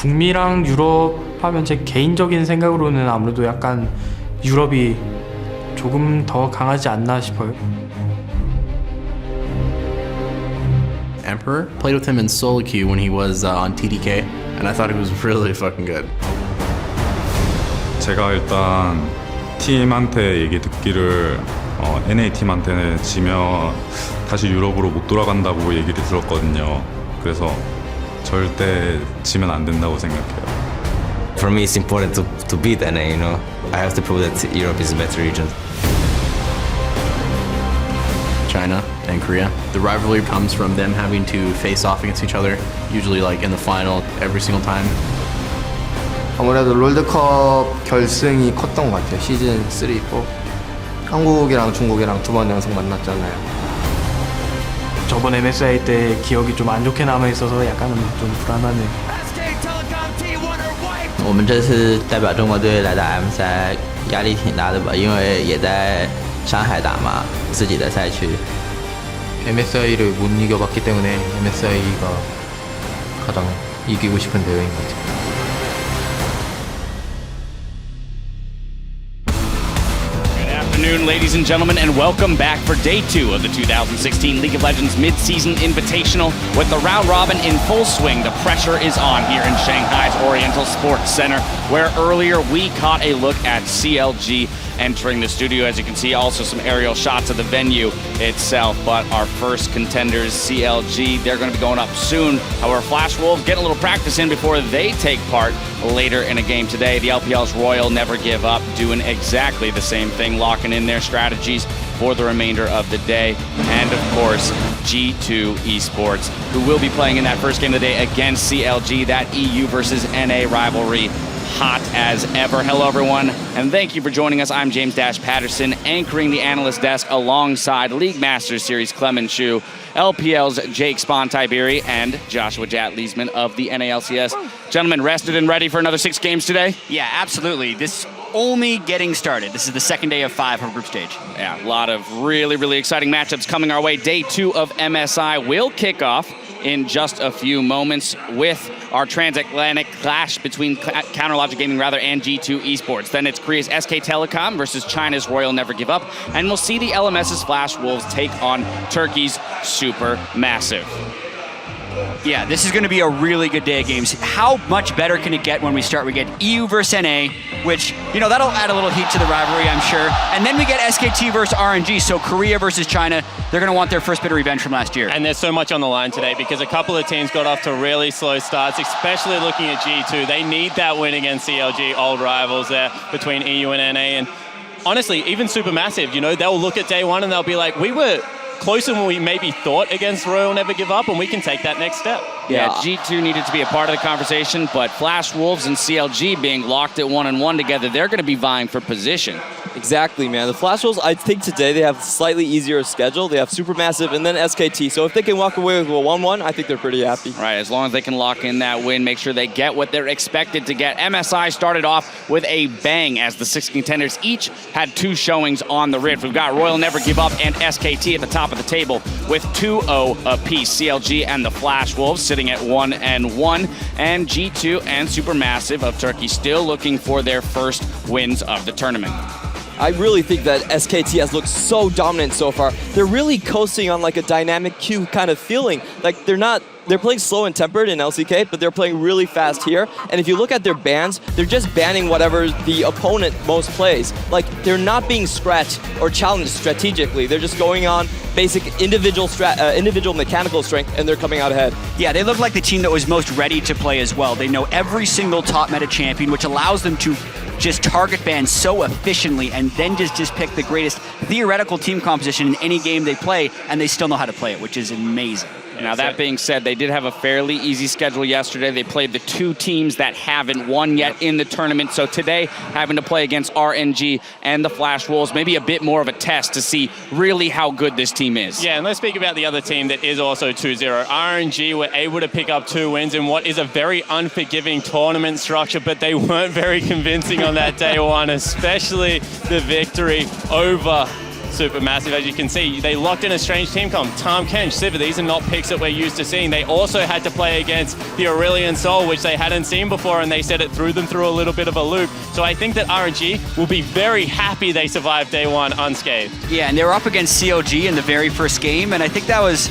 북미랑 유럽 하면 제 개인적인 생각으로는 아무래도 약간 유럽이 조금 더 강하지 않나 싶어요. Emperor played with him in solo queue when he was on TDK, and I thought he was really fucking good. 제가 일단 팀한테 얘기 듣기를 NA 팀한테는 지면 다시 유럽으로 못 돌아간다고 얘기를 들었거든요. 그래서 절대 지면 안 된다고 생각해요. For me, it's important to beat NA. You know, I have to prove that Europe is a better region. China and Korea. The rivalry comes from them having to face off against each other, usually like in the final every single time. 아무래도 롤드컵 결승이 컸던 것 같아요. 시즌 3, 4. 한국이랑 중국이랑 두 번 연속 만났잖아요. 저번 MSI 때 기억이 좀 안 좋게 남아 있어서 약간은 좀 불안하네요. 我们这次代表中国队来打 M 赛，压力挺大的吧？因为也在上海打嘛，自己的赛区。 MSI를 못 이겨봤기 때문에 MSI가 가장 이기고 싶은 대회인 것 같아요. Good afternoon, ladies and gentlemen, and welcome back for day 2 of the 2016 League of Legends Mid-Season Invitational. With the round robin in full swing, the pressure is on here in Shanghai's Oriental Sports Center, where earlier we caught a look at CLG entering the studio. As you can see, also some aerial shots of the venue itself. But our first contenders, CLG, they're going to be going up soon. However, Flash Wolves getting a little practice in before they take part later in a game today. The LPL's Royal Never Give Up doing exactly the same thing, locking in their strategies for the remainder of the day. And of course, G2 Esports, who will be playing in that first game of the day against CLG, that EU versus NA rivalry. Hot as ever. Hello, everyone, and thank you for joining us. I'm James Dash Patterson, anchoring the analyst desk alongside League Masters Series Clement Shu, LPL's Jake Spawn-Tiberi, and Joshua Jat-Leesman of the NALCS. Gentlemen, rested and ready for another 6 games today? Yeah, absolutely. This only getting started. This is the second day of 5 from group stage. Yeah, a lot of really exciting matchups coming our way. Day 2 of MSI will kick off in just a few moments with our transatlantic clash between Counterlogic Gaming and G2 Esports. Then it's Korea's SK Telecom versus China's Royal Never Give Up. And we'll see the LMS's Flash Wolves take on Turkey's Super Massive. Yeah, this is going to be a really good day of games. How much better can it get when we start? We get EU versus NA, which, you know, that'll add a little heat to the rivalry, I'm sure. And then we get SKT versus RNG, so Korea versus China. They're going to want their first bit of revenge from last year. And there's so much on the line today because a couple of teams got off to really slow starts, especially looking at G2. They need that win against CLG, old rivals there between EU and NA. And honestly, even Supermassive, you know, they'll look at day 1 and they'll be like, we were closer than we maybe thought against Royal Never Give Up, and we can take that next step. Yeah, G2 needed to be a part of the conversation, but Flash Wolves and CLG being locked at 1-1 together, they're going to be vying for position. Exactly, man. The Flash Wolves, I think today they have a slightly easier schedule. They have Supermassive and then SKT. So if they can walk away with a 1-1, I think they're pretty happy. Right, as long as they can lock in that win, make sure they get what they're expected to get. MSI started off with a bang as the 6 contenders each had 2 showings on the Rift. We've got Royal Never Give Up and SKT at the top of the table with 2-0 apiece. CLG and the Flash Wolves sitting at 1-1. And G2 and Supermassive of Turkey still looking for their first wins of the tournament. I really think that SKT has looked so dominant so far. They're really coasting on like a dynamic queue kind of feeling. Like they're playing slow and tempered in LCK, but they're playing really fast here. And if you look at their bans, they're just banning whatever the opponent most plays. Like they're not being scratched or challenged strategically. They're just going on basic individual mechanical strength, and they're coming out ahead. Yeah, they look like the team that was most ready to play as well. They know every single top meta champion, which allows them to just target ban so efficiently and then just pick the greatest theoretical team composition in any game they play, and they still know how to play it, which is amazing. Now, that being said, they did have a fairly easy schedule yesterday. They played the 2 teams that haven't won yet in the tournament. So today, having to play against RNG and the Flash Wolves, maybe a bit more of a test to see really how good this team is. Yeah, and let's speak about the other team that is also 2-0. RNG were able to pick up 2 wins in what is a very unforgiving tournament structure, but they weren't very convincing on that day 1, especially the victory over Supermassive, as you can see. They locked in a strange team comp. Tom Kench, Siva, these are not picks that we're used to seeing. They also had to play against the Aurelion Sol, which they hadn't seen before, and they said it threw them through a little bit of a loop. So I think that RNG will be very happy they survived day one unscathed. Yeah, and they were up against CLG in the very first game, and I think that was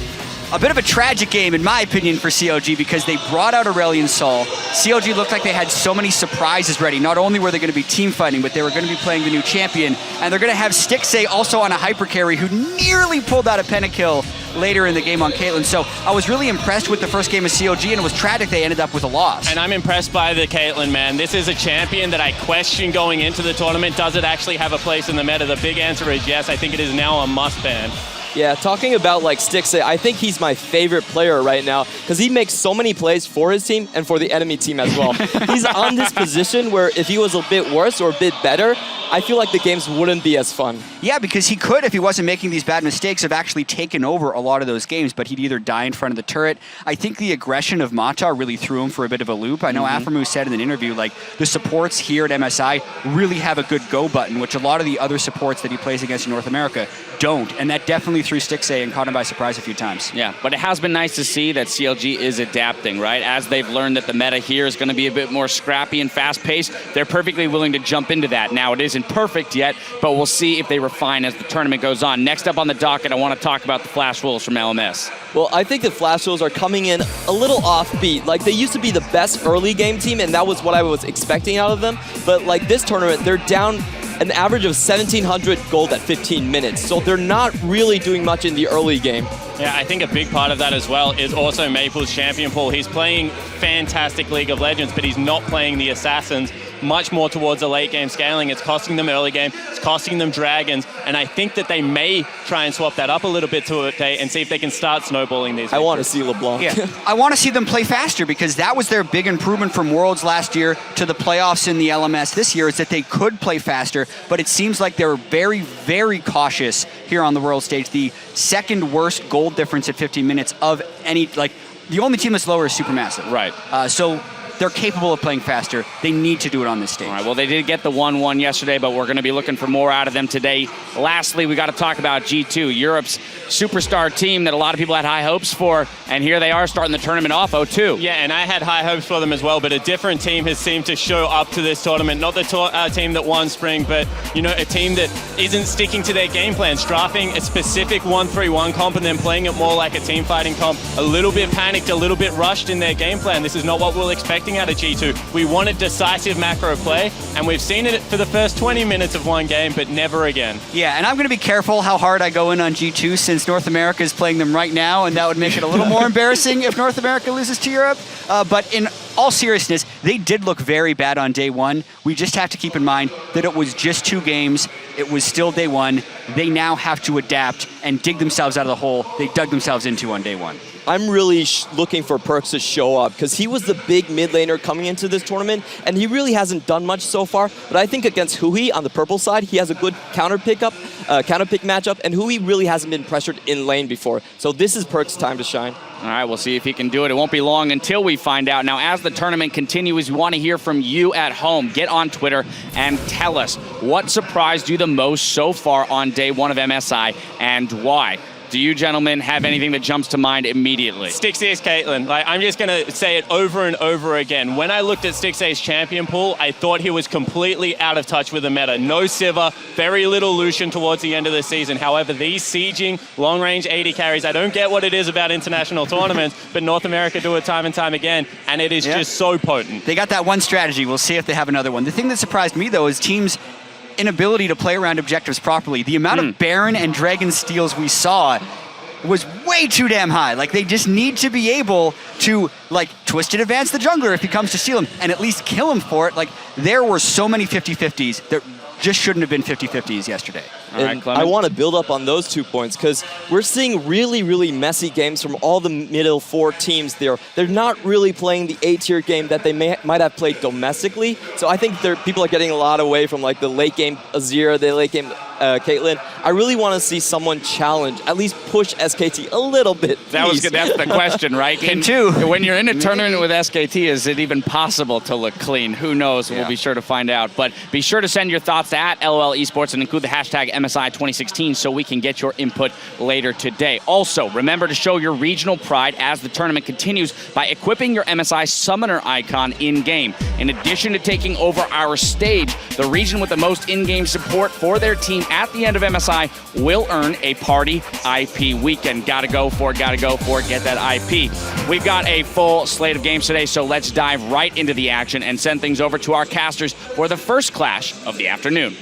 a bit of a tragic game, in my opinion, for CLG because they brought out Aurelion Sol. CLG looked like they had so many surprises ready. Not only were they going to be team fighting, but they were going to be playing the new champion, and they're going to have Stixay also on a hyper carry who nearly pulled out a pentakill later in the game on Caitlyn. So I was really impressed with the first game of CLG, and it was tragic they ended up with a loss. And I'm impressed by the Caitlyn, man. This is a champion that I question going into the tournament. Does it actually have a place in the meta? The big answer is yes. I think it is now a must ban. Yeah, talking about like Stixay, I think he's my favorite player right now because he makes so many plays for his team and for the enemy team as well. He's on this position where if he was a bit worse or a bit better, I feel like the games wouldn't be as fun. Yeah, because he could, if he wasn't making these bad mistakes, have actually taken over a lot of those games, but he'd either die in front of the turret. I think the aggression of Mata really threw him for a bit of a loop. I know Aphromoo said in an interview, like, the supports here at MSI really have a good go button, which a lot of the other supports that he plays against in North America don't, and that definitely threw Stixay and caught him by surprise a few times. Yeah, but it has been nice to see that CLG is adapting, right? As they've learned that the meta here is going to be a bit more scrappy and fast-paced, they're perfectly willing to jump into that. Now, it isn't perfect yet, but we'll see if they refine as the tournament goes on. Next up on the docket, I want to talk about the Flash Wolves from LMS. Well, I think the Flash Wolves are coming in a little offbeat. Like, they used to be the best early game team, and that was what I was expecting out of them. But, like, this tournament, they're down an average of 1,700 gold at 15 minutes. So they're not really doing much in the early game. Yeah, I think a big part of that as well is also Maple's champion pool. He's playing fantastic League of Legends, but he's not playing the Assassins, much more towards a late game scaling. It's costing them early game, it's costing them Dragons, and I think that they may try and swap that up a little bit today and see if they can start snowballing these. I want to see LeBlanc. Yeah, I want to see them play faster because that was their big improvement from Worlds last year to the playoffs in the LMS this year, is that they could play faster, but it seems like they're very, very cautious here on the World stage. The second worst gold difference at 15 minutes of any, like, the only team that's lower is Supermassive. Right. So they're capable of playing faster. They need to do it on this stage. All right, well, they did get the 1-1 yesterday, but we're going to be looking for more out of them today. Lastly, we got to talk about G2, Europe's superstar team that a lot of people had high hopes for, and here they are starting the tournament off 0-2. Yeah, and I had high hopes for them as well, but a different team has seemed to show up to this tournament. Not the team that won Spring, but, you know, a team that isn't sticking to their game plan, drafting a specific 1-3-1 comp and then playing it more like a team fighting comp. A little bit panicked, a little bit rushed in their game plan. This is not what we're expecting out of G2. We wanted decisive macro play, and we've seen it for the first 20 minutes of one game, but never again. Yeah, and I'm going to be careful how hard I go in on G2 since North America is playing them right now, and that would make it a little more embarrassing if North America loses to Europe. But in all seriousness, they did look very bad on day one. We just have to keep in mind that it was just 2 games. It was still day one. They now have to adapt and dig themselves out of the hole they dug themselves into on day one. I'm really looking for Perkz to show up because he was the big mid laner coming into this tournament, and he really hasn't done much so far. But I think against Hui on the purple side, he has a good counter pick matchup, and Hui really hasn't been pressured in lane before. So this is Perkz' time to shine. All right, we'll see if he can do it. It won't be long until we find out. Now, as the tournament continues, we want to hear from you at home. Get on Twitter and tell us what surprised you the most so far on day one of MSI and why. Do you gentlemen have anything that jumps to mind immediately? Stixay's Caitlyn. Like, I'm just going to say it over and over again. When I looked at Stixay's champion pool, I thought he was completely out of touch with the meta. No Siva, very little Lucian towards the end of the season. However, these sieging, long-range 80 carries, I don't get what it is about international tournaments, but North America do it time and time again, and it is just so potent. They got that one strategy. We'll see if they have another one. The thing that surprised me, though, is teams' inability to play around objectives properly. The amount of Baron and Dragon steals we saw was way too damn high. Like, they just need to be able to, like, Twisted advance the jungler if he comes to steal him and at least kill him for it. Like, there were so many 50-50s that just shouldn't have been 50-50s yesterday. All right, I want to build up on those 2 points because we're seeing really, really messy games from all the middle 4 teams there. They're not really playing the A-tier game that they might have played domestically. So I think people are getting a lot away from like the late game Azir, the late game Caitlyn. I really want to see someone challenge, at least push SKT a little bit. That's the question, right? When you're in a tournament with SKT, is it even possible to look clean? Who knows? We'll be sure to find out. But be sure to send your thoughts to @LOL Esports and include the hashtag MSI2016 so we can get your input later today. Also, remember to show your regional pride as the tournament continues by equipping your MSI Summoner icon in-game. In addition to taking over our stage, the region with the most in-game support for their team at the end of MSI will earn a party IP weekend. Gotta go for it, get that IP. We've got a full slate of games today, so let's dive right into the action and send things over to our casters for the first clash of the afternoon.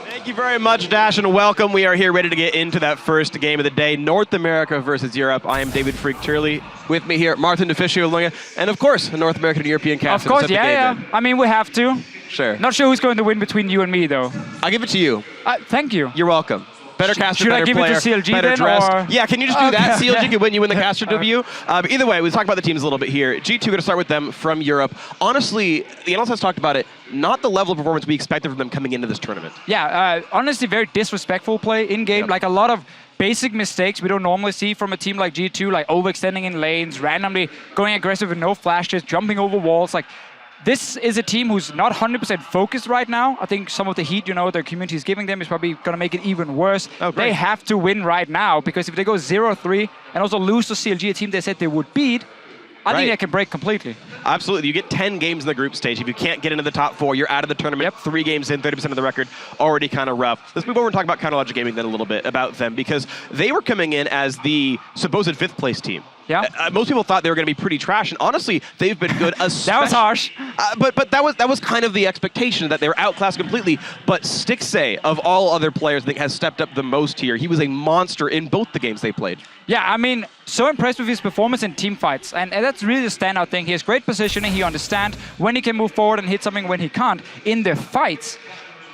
Thank you very much, Dash, and welcome. We are here ready to get into that first game of the day, North America versus Europe. I am David Freak Turley. With me here, Martin DeFiscio Lunga, and of course, a North American and European caster. Of course, yeah. I mean, we have to. Sure. Not sure who's going to win between you and me, though. I'll give it to you. Thank you. You're welcome. Better caster, Should better I give player, it to CLG better then, dressed. or? Yeah, can you just do that? CLG can win you in the caster W. But either way, we'll talk about the teams a little bit here. G2, going to start with them from Europe. Honestly, the analysts has talked about it, not the level of performance we expected from them coming into this tournament. Yeah, honestly, very disrespectful play in-game. Like a lot of basic mistakes we don't normally see from a team like G2, like overextending in lanes, randomly going aggressive with no flashes, jumping over walls. Like, this is a team who's not 100% focused right now. I think some of the heat, their community is giving them is probably going to make it even worse. They have to win right now, because if they go 0-3 and also lose to CLG, a team they said they would beat, I think they can break completely. Absolutely. You get 10 games in the group stage. If you can't get into the top 4, you're out of the tournament. Yep. 3 games in, 30% of the record, already kind of rough. Let's move over and talk about CounterLogic Gaming then a little bit about them, because they were coming in as the supposed 5th place team. Yeah. Most people thought they were going to be pretty trash, and honestly, they've been good. That was harsh. But that was kind of the expectation, that they were outclassed completely. But Stixay, of all other players, I think has stepped up the most here. He was a monster in both the games they played. Yeah, I mean, so impressed with his performance in team fights, and that's really the standout thing. He has great positioning. He understands when he can move forward and hit something, when he can't. In the fights,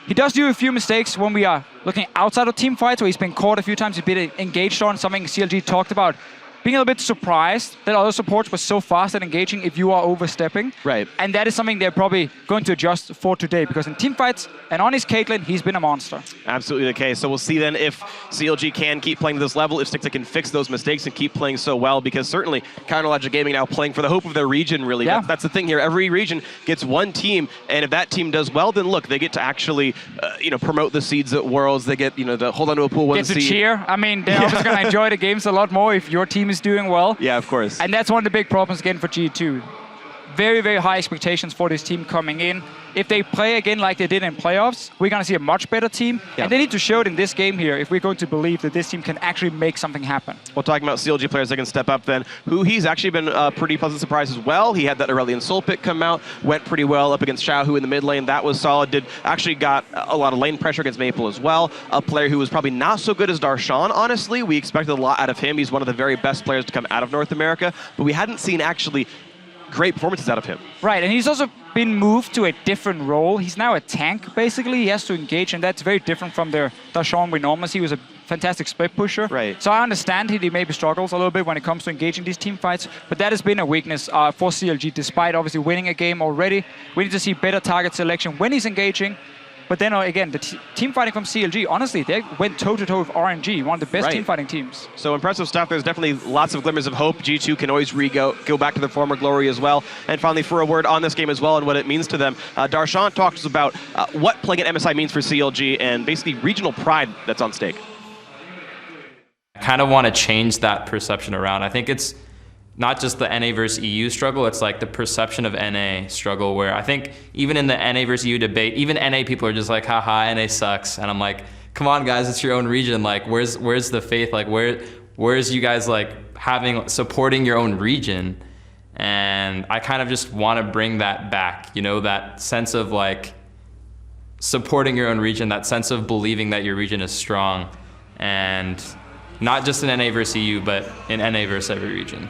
he does do a few mistakes when we are looking outside of team fights, where he's been caught a few times, he's been engaged on, something CLG talked about. Being a little bit surprised that other supports were so fast at engaging if you are overstepping. Right. And that is something they're probably going to adjust for today, because in team fights and on his Caitlyn, he's been a monster. Absolutely the case. So we'll see then if CLG can keep playing to this level, if Stixay can fix those mistakes and keep playing so well, because certainly CounterLogic Gaming now playing for the hope of their region, really. Yeah. That's the thing here. Every region gets one team, and if that team does well, then look, they get to actually promote the seeds at Worlds. They get to hold on to a pool 1 seed. Get to cheer. I mean, they're obviously going to enjoy the games a lot more if your team is doing well. Yeah, of course. And that's one of the big problems again for G2. Very, very high expectations for this team coming in. If they play again like they did in playoffs, we're going to see a much better team. Yeah. And they need to show it in this game here if we're going to believe that this team can actually make something happen. Well, talking about CLG players that can step up then, who he's actually been a pretty pleasant surprise as well. He had that Aurelion Soul pick come out, went pretty well up against Xiaohu in the mid lane. That was solid. Actually got a lot of lane pressure against Maple as well. A player who was probably not so good as Darshan, honestly. We expected a lot out of him. He's one of the very best players to come out of North America, but we hadn't seen actually great performances out of him. Right, and he's also been moved to a different role. He's now a tank, basically. He has to engage, and that's very different from the Darshan we normally see. He was a fantastic split pusher. Right. So I understand he maybe struggles a little bit when it comes to engaging these team fights, but that has been a weakness for CLG, despite obviously winning a game already. We need to see better target selection when he's engaging. But then again, the team fighting from CLG, honestly, they went toe-to-toe with RNG, one of the best team fighting teams. So impressive stuff. There's definitely lots of glimmers of hope. G2 can always go back to their former glory as well. And finally, for a word on this game as well and what it means to them, Darshan talks about what playing at MSI means for CLG and basically regional pride that's on stake. I kind of want to change that perception around. I think it's not just the NA versus EU struggle, it's like the perception of NA struggle, where I think even in the NA versus EU debate, even NA people are just like, haha, NA sucks. And I'm like, come on guys, it's your own region. Like, where's the faith? Like, where's you guys like supporting your own region? And I kind of just want to bring that back, that sense of like supporting your own region, that sense of believing that your region is strong. And not just in NA versus EU, but in NA versus every region.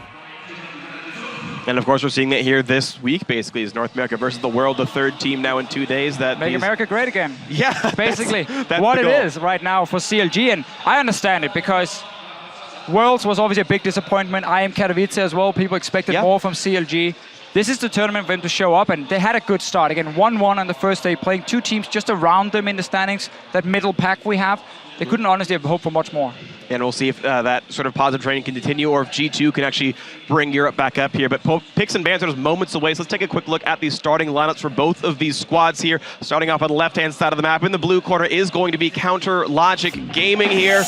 And of course, we're seeing it here this week, basically, is North America versus the world, the third team now in 2 days. Make America great again. Yeah. Basically, that's what the it goal. is right now for CLG. And I understand it, because Worlds was obviously a big disappointment. I am Katowice as well. People expected more from CLG. this is the tournament for them to show up, and they had a good start. Again, 1-1 on the first day, playing two teams just around them in the standings, that middle pack we have. They couldn't honestly have hoped for much more. And we'll see if that sort of positive training can continue or if G2 can actually bring Europe back up here. But picks and bans are just moments away, so let's take a quick look at these starting lineups for both of these squads here. Starting off on the left-hand side of the map, in the blue corner is going to be Counter Logic Gaming here.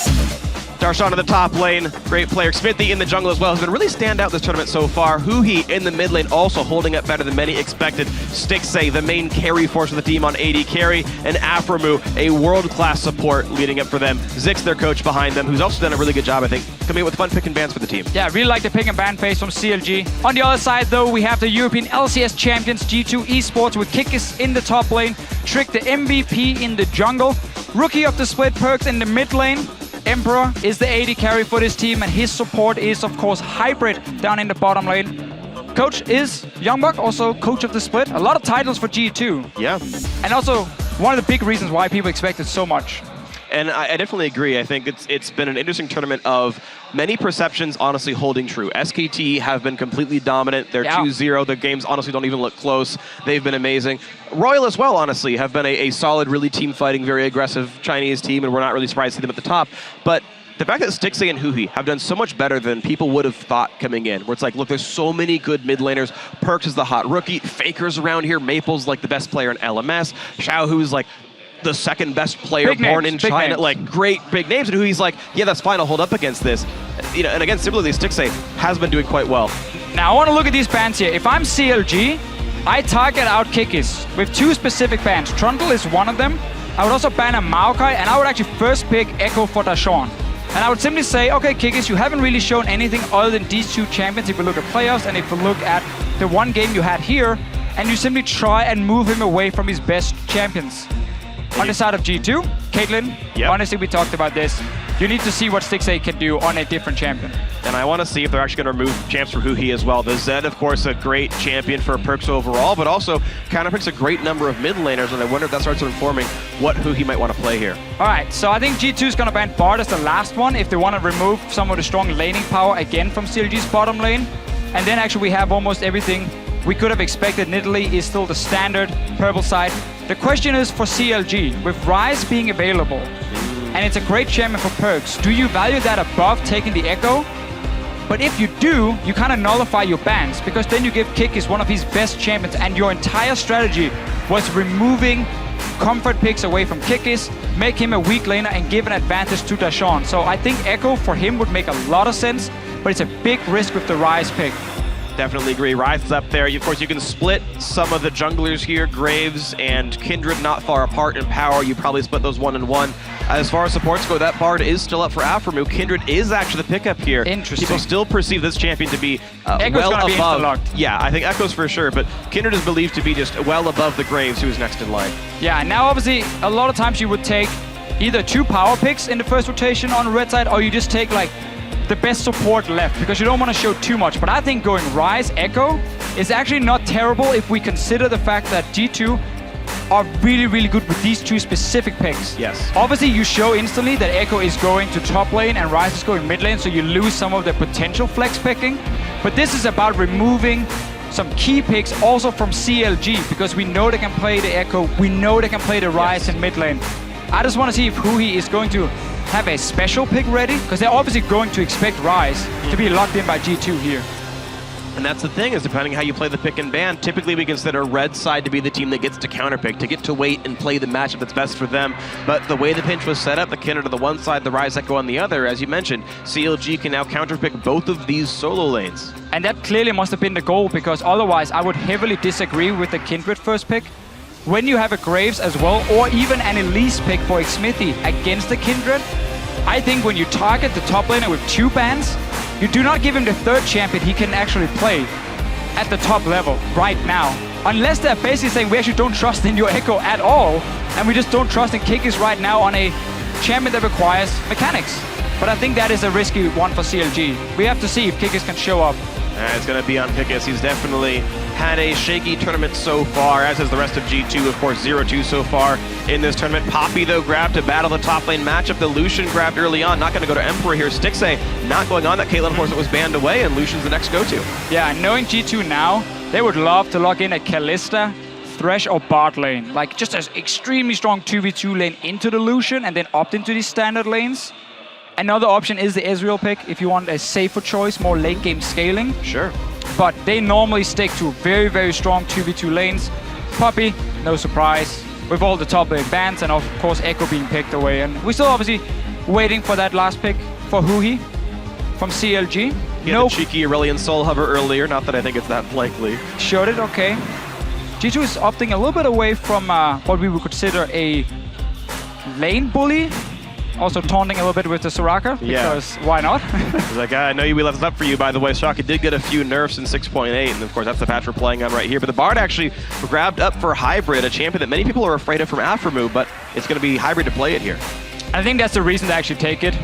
Darshan in the top lane, great player. Smithy in the jungle as well has been really stand out this tournament so far. Huhi in the mid lane also holding up better than many expected. Stixxay, the main carry force of the team on AD carry, and Aframu, a world-class support leading up for them. Zix, their coach behind them, who's also done a really good job, I think, coming up with fun pick and bans for the team. Yeah, really like the pick and ban phase from CLG. On the other side, though, we have the European LCS champions G2 Esports with Kikis in the top lane, Trick the MVP in the jungle, Rookie of the Split Perks in the mid lane. Emperor is the AD carry for this team, and his support is, of course, Hybrid down in the bottom lane. Coach is Youngbuck, also coach of the split. A lot of titles for G2. Yeah. And also, one of the big reasons why people expected so much. And I definitely agree. I think it's been an interesting tournament of many perceptions honestly holding true. SKT have been completely dominant. They're 2-0. The games honestly don't even look close. They've been amazing. Royal as well, honestly, have been a solid, really team-fighting, very aggressive Chinese team, and we're not really surprised to see them at the top. But the fact that Stixxay and Huhi have done so much better than people would have thought coming in, where it's like, look, there's so many good mid laners. Perks is the hot rookie. Fakers around here. Maple's like the best player in LMS. Xiaohu's like the second best player born in China, like great big names, and who he's like, yeah, that's fine, I'll hold up against this. You know, and again, similarly, Stixxay has been doing quite well. Now, I want to look at these bans here. If I'm CLG, I target out Kikis with two specific bans. Trundle is one of them. I would also ban a Maokai, and I would actually first pick Echo for Darshan. And I would simply say, okay, Kikis, you haven't really shown anything other than these two champions if you look at playoffs, and if you look at the one game you had here, and you simply try and move him away from his best champions. On the side of G2, Caitlyn, honestly, we talked about this. You need to see what Stixxay can do on a different champion. And I want to see if they're actually going to remove champs for Huhi as well. The Zed, of course, a great champion for Perks overall, but also counterpicks a great number of mid laners, and I wonder if that starts informing what Huhi might want to play here. All right, so I think G2 is going to ban Bard as the last one if they want to remove some of the strong laning power again from CLG's bottom lane. And then actually we have almost everything we could have expected. Nidalee is still the standard purple side. The question is for CLG, with Ryze being available, and it's a great champion for Perks, do you value that above taking the Echo? But if you do, you kind of nullify your bans, because then you give Kikis one of his best champions, and your entire strategy was removing comfort picks away from Kikis, make him a weak laner, and give an advantage to Darshan. So I think Echo for him would make a lot of sense, but it's a big risk with the Ryze pick. Definitely agree. Ryze is up there. Of course, you can split some of the junglers here. Graves and Kindred not far apart in power. You probably split those 1-1. As far as supports go, that Bard is still up for Aframu. Kindred is actually the pickup here. Interesting. People still perceive this champion to be well above. Yeah, I think Echo's for sure, but Kindred is believed to be just well above the Graves, who is next in line. Yeah, now obviously, a lot of times you would take either two power picks in the first rotation on the red side, or you just take like the best support left, because you don't want to show too much. But I think going Ryze, Echo is actually not terrible if we consider the fact that G2 are really, really good with these two specific picks. Yes. Obviously, you show instantly that Echo is going to top lane and Ryze is going mid lane, so you lose some of the potential flex picking. But this is about removing some key picks also from CLG, because we know they can play the Echo, we know they can play the Ryze in mid lane. I just want to see if Huhi is going to have a special pick ready, because they're obviously going to expect Ryze to be locked in by G2 here. And that's the thing, is depending how you play the pick and ban, typically we consider red side to be the team that gets to counterpick, to get to wait and play the matchup that's best for them. But the way the pinch was set up, the Kindred on the one side, the Ryze Echo on the other, as you mentioned, CLG can now counterpick both of these solo lanes. And that clearly must have been the goal, because otherwise I would heavily disagree with the Kindred first pick. When you have a Graves as well, or even an Elise pick for Xmithy against the Kindred, I think when you target the top laner with two bans, you do not give him the third champion he can actually play at the top level right now. Unless they're basically saying we actually don't trust in your Echo at all, and we just don't trust in Kikis right now on a champion that requires mechanics. But I think that is a risky one for CLG. We have to see if Kikis can show up. It's going to be on Kikis. He's definitely had a shaky tournament so far, as has the rest of G2. Of course, 0-2 so far in this tournament. Poppy, though, grabbed to battle the top lane matchup. The Lucian grabbed early on. Not going to go to Emperor here. Stixxay not going on. That Caitlyn, of course, it was banned away, and Lucian's the next go-to. Yeah, knowing G2 now, they would love to lock in a Kalista, Thresh, or bot lane. Like just an extremely strong 2v2 lane into the Lucian and then opt into these standard lanes. Another option is the Ezreal pick if you want a safer choice, more late game scaling. Sure. But they normally stick to very, very strong 2v2 lanes. Puppey, no surprise, with all the top lane bans and of course Echo being picked away. And we're still obviously waiting for that last pick for Huhi from CLG. He had the cheeky Aurelion Soul Hover earlier, not that I think it's that likely. Showed it, okay. G2 is opting a little bit away from what we would consider a lane bully. Also taunting a little bit with the Soraka, because why not? He's like, I know we left this up for you, by the way. Soraka did get a few nerfs in 6.8, and of course that's the patch we're playing on right here. But the Bard actually grabbed up for Hybrid, a champion that many people are afraid of from Aphromoo, but it's going to be Hybrid to play it here. I think that's the reason to actually take it.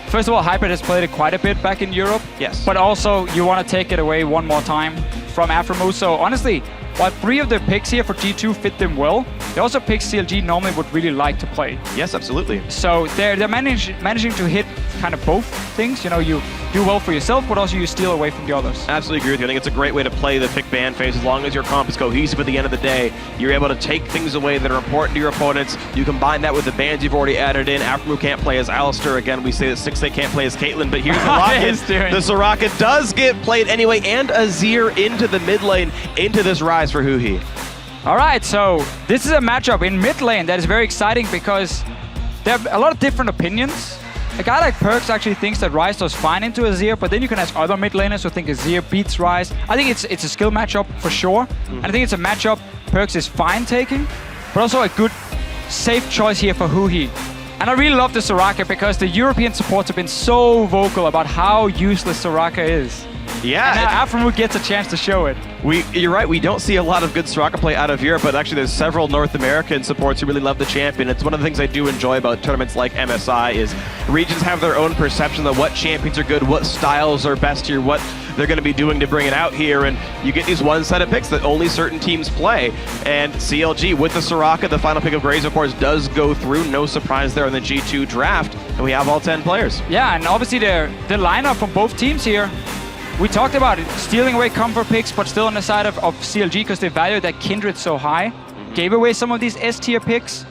First of all, Hybrid has played it quite a bit back in Europe. Yes. But also, you want to take it away one more time from Aphromoo. So honestly, while 3 of the picks here for G2 fit them well, they also pick CLG normally would really like to play. Yes, absolutely. So they're managing to hit kind of both things. You know, you do well for yourself, but also you steal away from the others. Absolutely agree with you. I think it's a great way to play the pick ban phase. As long as your comp is cohesive at the end of the day, you're able to take things away that are important to your opponents. You combine that with the bans you've already added in. Aphromoo can't play as Alistar. Again, we say that 6-8 can't play as Caitlyn, but here's the Rocket. The Soraka does get played anyway, and Azir into the mid lane, into this rise for Huhi. All right, so this is a matchup in mid lane that is very exciting because there are a lot of different opinions. A guy like Perks actually thinks that Ryze does fine into Azir, but then you can ask other mid laners who think Azir beats Ryze. I think it's a skill matchup for sure. And I think it's a matchup Perks is fine taking, but also a good, safe choice here for Huhi. And I really love the Soraka because the European supports have been so vocal about how useless Soraka is. Yeah. And now Aphromoo gets a chance to show it. You're right, we don't see a lot of good Soraka play out of Europe, but actually there's several North American supports who really love the champion. It's one of the things I do enjoy about tournaments like MSI is regions have their own perception of what champions are good, what styles are best here, what they're going to be doing to bring it out here, and you get these one-sided picks that only certain teams play. And CLG with the Soraka, the final pick of Graves, of course, does go through. No surprise there in the G2 draft, and we have all 10 players. Yeah, and obviously the lineup from both teams here, we talked about it, stealing away comfort picks, but still on the side of CLG because they value that Kindred so high. Gave away some of these S-tier picks.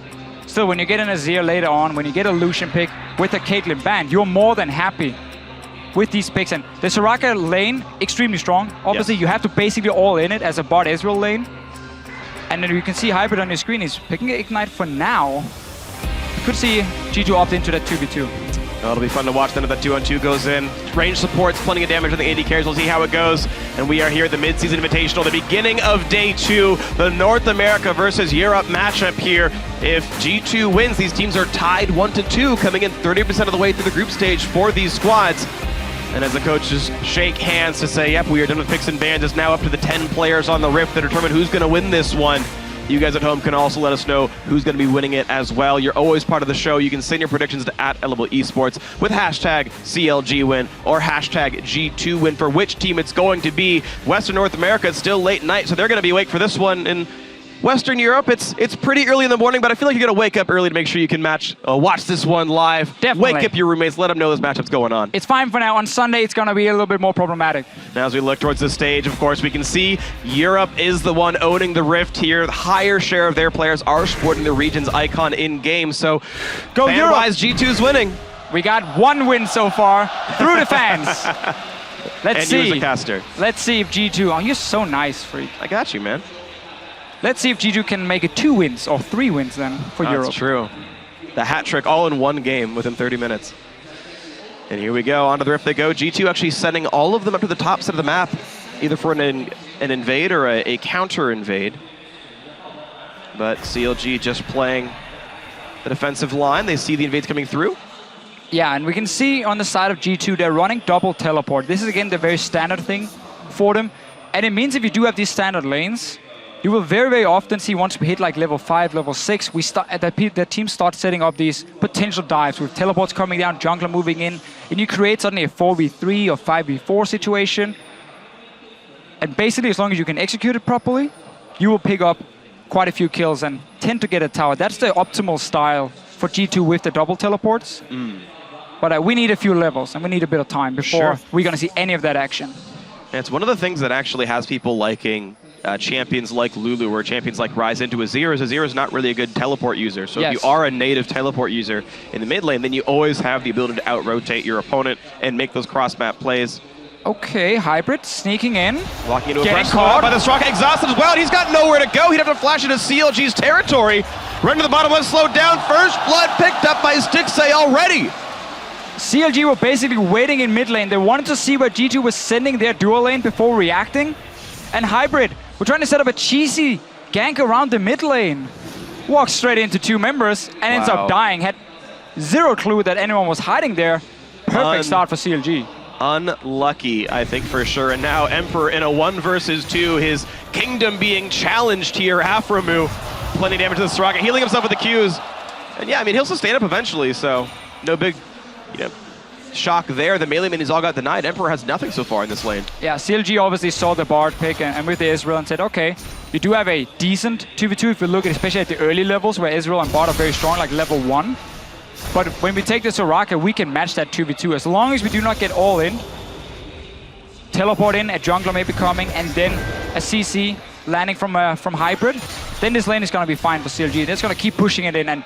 Still, when you get an Azir later on, when you get a Lucian pick with a Caitlyn ban, you're more than happy with these picks. And the Soraka lane, extremely strong. Obviously, you have to basically all in it as a bot Ezreal lane. And then you can see Hybrid on your screen. He's picking Ignite for now. You could see G2 opt into that 2v2. Well, it'll be fun to watch then if that 2-on-2 goes in. Range supports, plenty of damage on the AD carries. We'll see how it goes. And we are here at the Mid-Season Invitational, the beginning of Day 2, the North America versus Europe matchup here. If G2 wins, these teams are tied 1-2, coming in 30% of the way through the group stage for these squads. And as the coaches shake hands to say, yep, we are done with picks and bans, it's now up to the 10 players on the Rift to determine who's going to win this one. You guys at home can also let us know who's going to be winning it as well. You're always part of the show. You can send your predictions to @Esports with hashtag CLG win or hashtag G2 win for which team it's going to be. Western North America, it's still late night, so they're going to be awake for this one. In Western Europe, it's pretty early in the morning, but I feel like you're going to wake up early to make sure you can watch this one live. Definitely. Wake up your roommates, let them know this matchup's going on. It's fine for now. On Sunday, it's going to be a little bit more problematic. Now as we look towards the stage, of course, we can see Europe is the one owning the Rift here. The higher share of their players are sporting the region's icon in-game, so go Europe! Fan-wise, G2's winning. We got one win so far through the fans. Let's see. And you as a caster. Let's see if G2... Oh, you're so nice, Freak. I got you, man. Let's see if G2 can make it 2 wins or 3 wins then for Europe. That's true. The hat trick all in one game within 30 minutes. And here we go, onto the Rift they go. G2 actually sending all of them up to the top side of the map, either for an invade or a counter invade. But CLG just playing the defensive line. They see the invades coming through. Yeah, and we can see on the side of G2, they're running double teleport. This is again the very standard thing for them. And it means if you do have these standard lanes, you will very, very often see once we hit like level 5, level 6, the team starts setting up these potential dives with teleports coming down, jungler moving in, and you create suddenly a 4v3 or 5v4 situation. And basically, as long as you can execute it properly, you will pick up quite a few kills and tend to get a tower. That's the optimal style for G2 with the double teleports. But we need a few levels and we need a bit of time before we're going to see any of that action. And it's one of the things that actually has people liking champions like Lulu or champions like Rise into Azir, is Azir is not really a good teleport user. So if you are a native teleport user in the mid lane, then you always have the ability to out-rotate your opponent and make those cross-map plays. Okay, Hybrid sneaking in. Walking into a Getting press caught by the Straka, exhausted as well, and he's got nowhere to go. He'd have to flash into CLG's territory. Run to the bottom left, slowed down. First blood picked up by Stixay already. CLG were basically waiting in mid lane. They wanted to see where G2 was sending their dual lane before reacting. And Hybrid were trying to set up a cheesy gank around the mid lane. Walks straight into 2 members and ends up dying. Had zero clue that anyone was hiding there. Perfect start for CLG. Unlucky, I think, for sure. And now Emperor in a 1 versus 2. His kingdom being challenged here. Aframu, plenty of damage to the Soraka, healing himself with the Qs. And yeah, I mean, he'll sustain up eventually, so no big, shock there. The melee minis all got denied. Emperor has nothing so far in this lane. Yeah, CLG obviously saw the Bard pick and with the Israel and said, okay, you do have a decent 2v2 if you look at especially at the early levels where Israel and Bard are very strong, like level 1. But when we take the Soraka, we can match that 2v2 as long as we do not get all in. Teleport in, a jungler may be coming, and then a CC landing from Hybrid. Then this lane is going to be fine for CLG. They're just going to keep pushing it in, and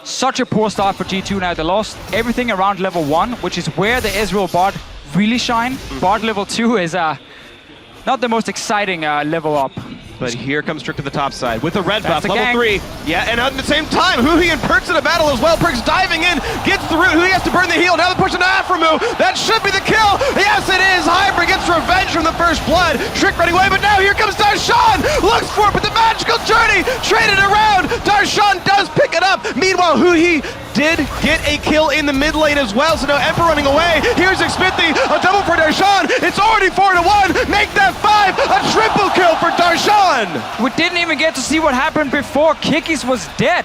such a poor start for G2 now. They lost everything around level 1, which is where the Ezreal Bard really shine. Bard level 2 is not the most exciting level up. But here comes Trick to the top side with the red buff, level gang. 3. Yeah, and at the same time, Huhi and Perkz in a battle as well. Perkz diving in, gets through. Huhi has to burn the heal. Now they're pushing to Aframu. That should be the kill. Yes, it is. Hybrid gets revenge from the first blood. Trick running away, but now here comes Darshan. Looks for it, but the magical journey traded around. Darshan does pick it up. Meanwhile, Huhi did get a kill in the mid lane as well. So now Emperor running away. Here's Xmithy, a double for Darshan. It's already 4-1. Make that 5. A triple kill for Darshan. We didn't even get to see what happened before Kikis was dead.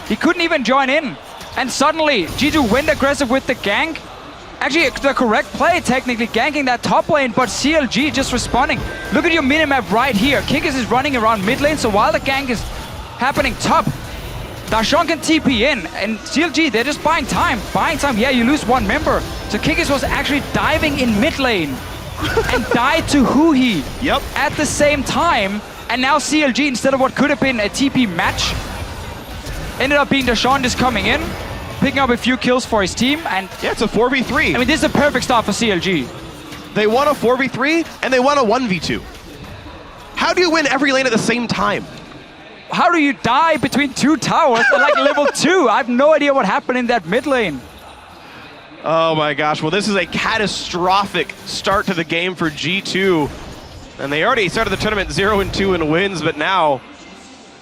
He couldn't even join in. And suddenly, G2 went aggressive with the gank. Actually, the correct play, technically, ganking that top lane, but CLG just responding. Look at your minimap right here. Kikis is running around mid lane, so while the gank is happening top, Darshan can TP in, and CLG, they're just buying time. Yeah, you lose 1 member. So Kikis was actually diving in mid lane and died to Huhi at the same time. And now CLG, instead of what could have been a TP match, ended up being Darshan just coming in, picking up a few kills for his team. And yeah, it's a 4v3. I mean, this is a perfect start for CLG. They won a 4v3 and they won a 1v2. How do you win every lane at the same time? How do you die between 2 towers at like level 2? I have no idea what happened in that mid lane. Oh my gosh, well this is a catastrophic start to the game for G2. And they already started the tournament 0-2 in wins, but now,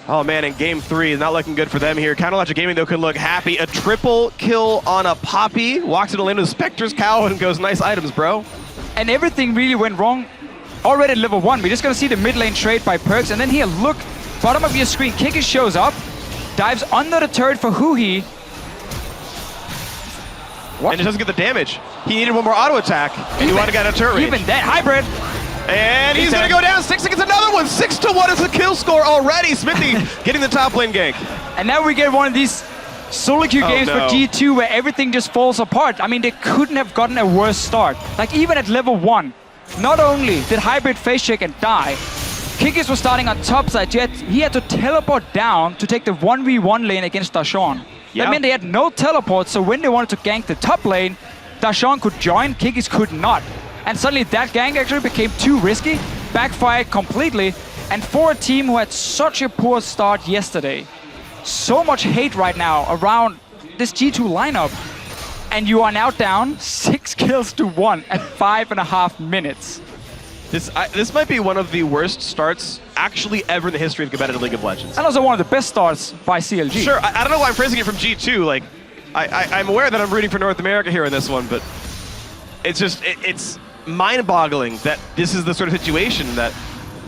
oh man, in game 3 is not looking good for them here. Counterlogic Gaming though could look happy. A triple kill on a Poppy, walks into lane with Spectre's Cow and goes, nice items, bro. And everything really went wrong already at level 1. We're just gonna see the mid lane trade by Perkz, and then here, look, bottom of your screen, Kikis shows up, dives under the turret for Huhi. What? And it doesn't get the damage. He needed 1 more auto attack, and he wanted to get a turret range. Even that, Hybrid. And he's gonna go down. 6 gets another one. 6-1 is the kill score already. Smithy getting the top lane gank. And now we get one of these solo queue games for G2 where everything just falls apart. I mean, they couldn't have gotten a worse start. Like, even at level 1, not only did Hybrid face check and die, Kikis was starting on top side, yet he had to teleport down to take the 1v1 lane against Darshan. That meant they had no teleport, so when they wanted to gank the top lane, Darshan could join, Kikis could not. And suddenly that gank actually became too risky, backfired completely, and for a team who had such a poor start yesterday, so much hate right now around this G2 lineup, and you are now down 6 kills to 1 at 5.5 minutes. This might be one of the worst starts actually ever in the history of competitive League of Legends. And also one of the best starts by CLG. Sure, I don't know why I'm phrasing it from G2. Like, I'm aware that I'm rooting for North America here in this one, but it's just, it's mind-boggling that this is the sort of situation that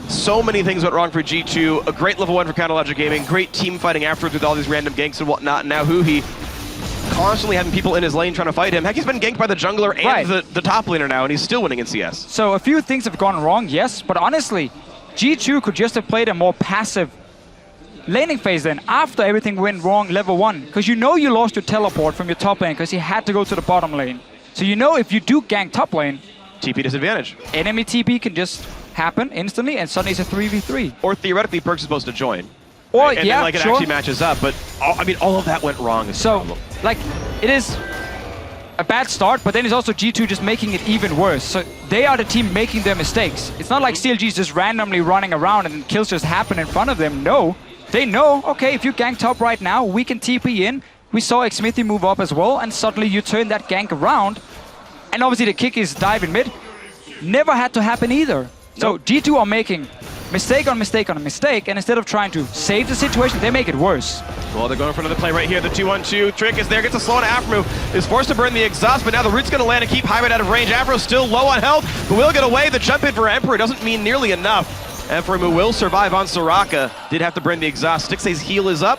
so many things went wrong for G2. A great level 1 for Counterlogic Gaming, great team fighting afterwards with all these random ganks and whatnot. And now Huhi constantly having people in his lane trying to fight him. Heck, he's been ganked by the jungler and the top laner now, and he's still winning in CS. So a few things have gone wrong, yes, but honestly, G2 could just have played a more passive laning phase then after everything went wrong level 1. Because you know you lost your teleport from your top lane because he had to go to the bottom lane. So you know if you do gank top lane, TP disadvantage. Enemy TP can just happen instantly, and suddenly it's a 3v3. Or theoretically, Perks is supposed to join. Or, and yeah, then, like, it sure. actually matches up, but I mean, all of that went wrong. So, like, it is a bad start, but then it's also G2 just making it even worse. So they are the team making their mistakes. It's not like CLG is just randomly running around and kills just happen in front of them. No, they know, okay, if you gank top right now, we can TP in. We saw Xmithy move up as well, and suddenly you turn that gank around. And obviously the kick is dive in mid. Never had to happen either. So G2 are making mistake on mistake on a mistake, and instead of trying to save the situation, they make it worse. Well, they're going for another play right here. The 2-1-2 trick is there, gets a slow, and Afro is forced to burn the exhaust, but now the root's going to land and keep Hybrid out of range. Afro's still low on health, but will get away. The jump in for Emperor doesn't mean nearly enough. Emperor will survive on Soraka. Did have to burn the exhaust. Stixay's heal is up,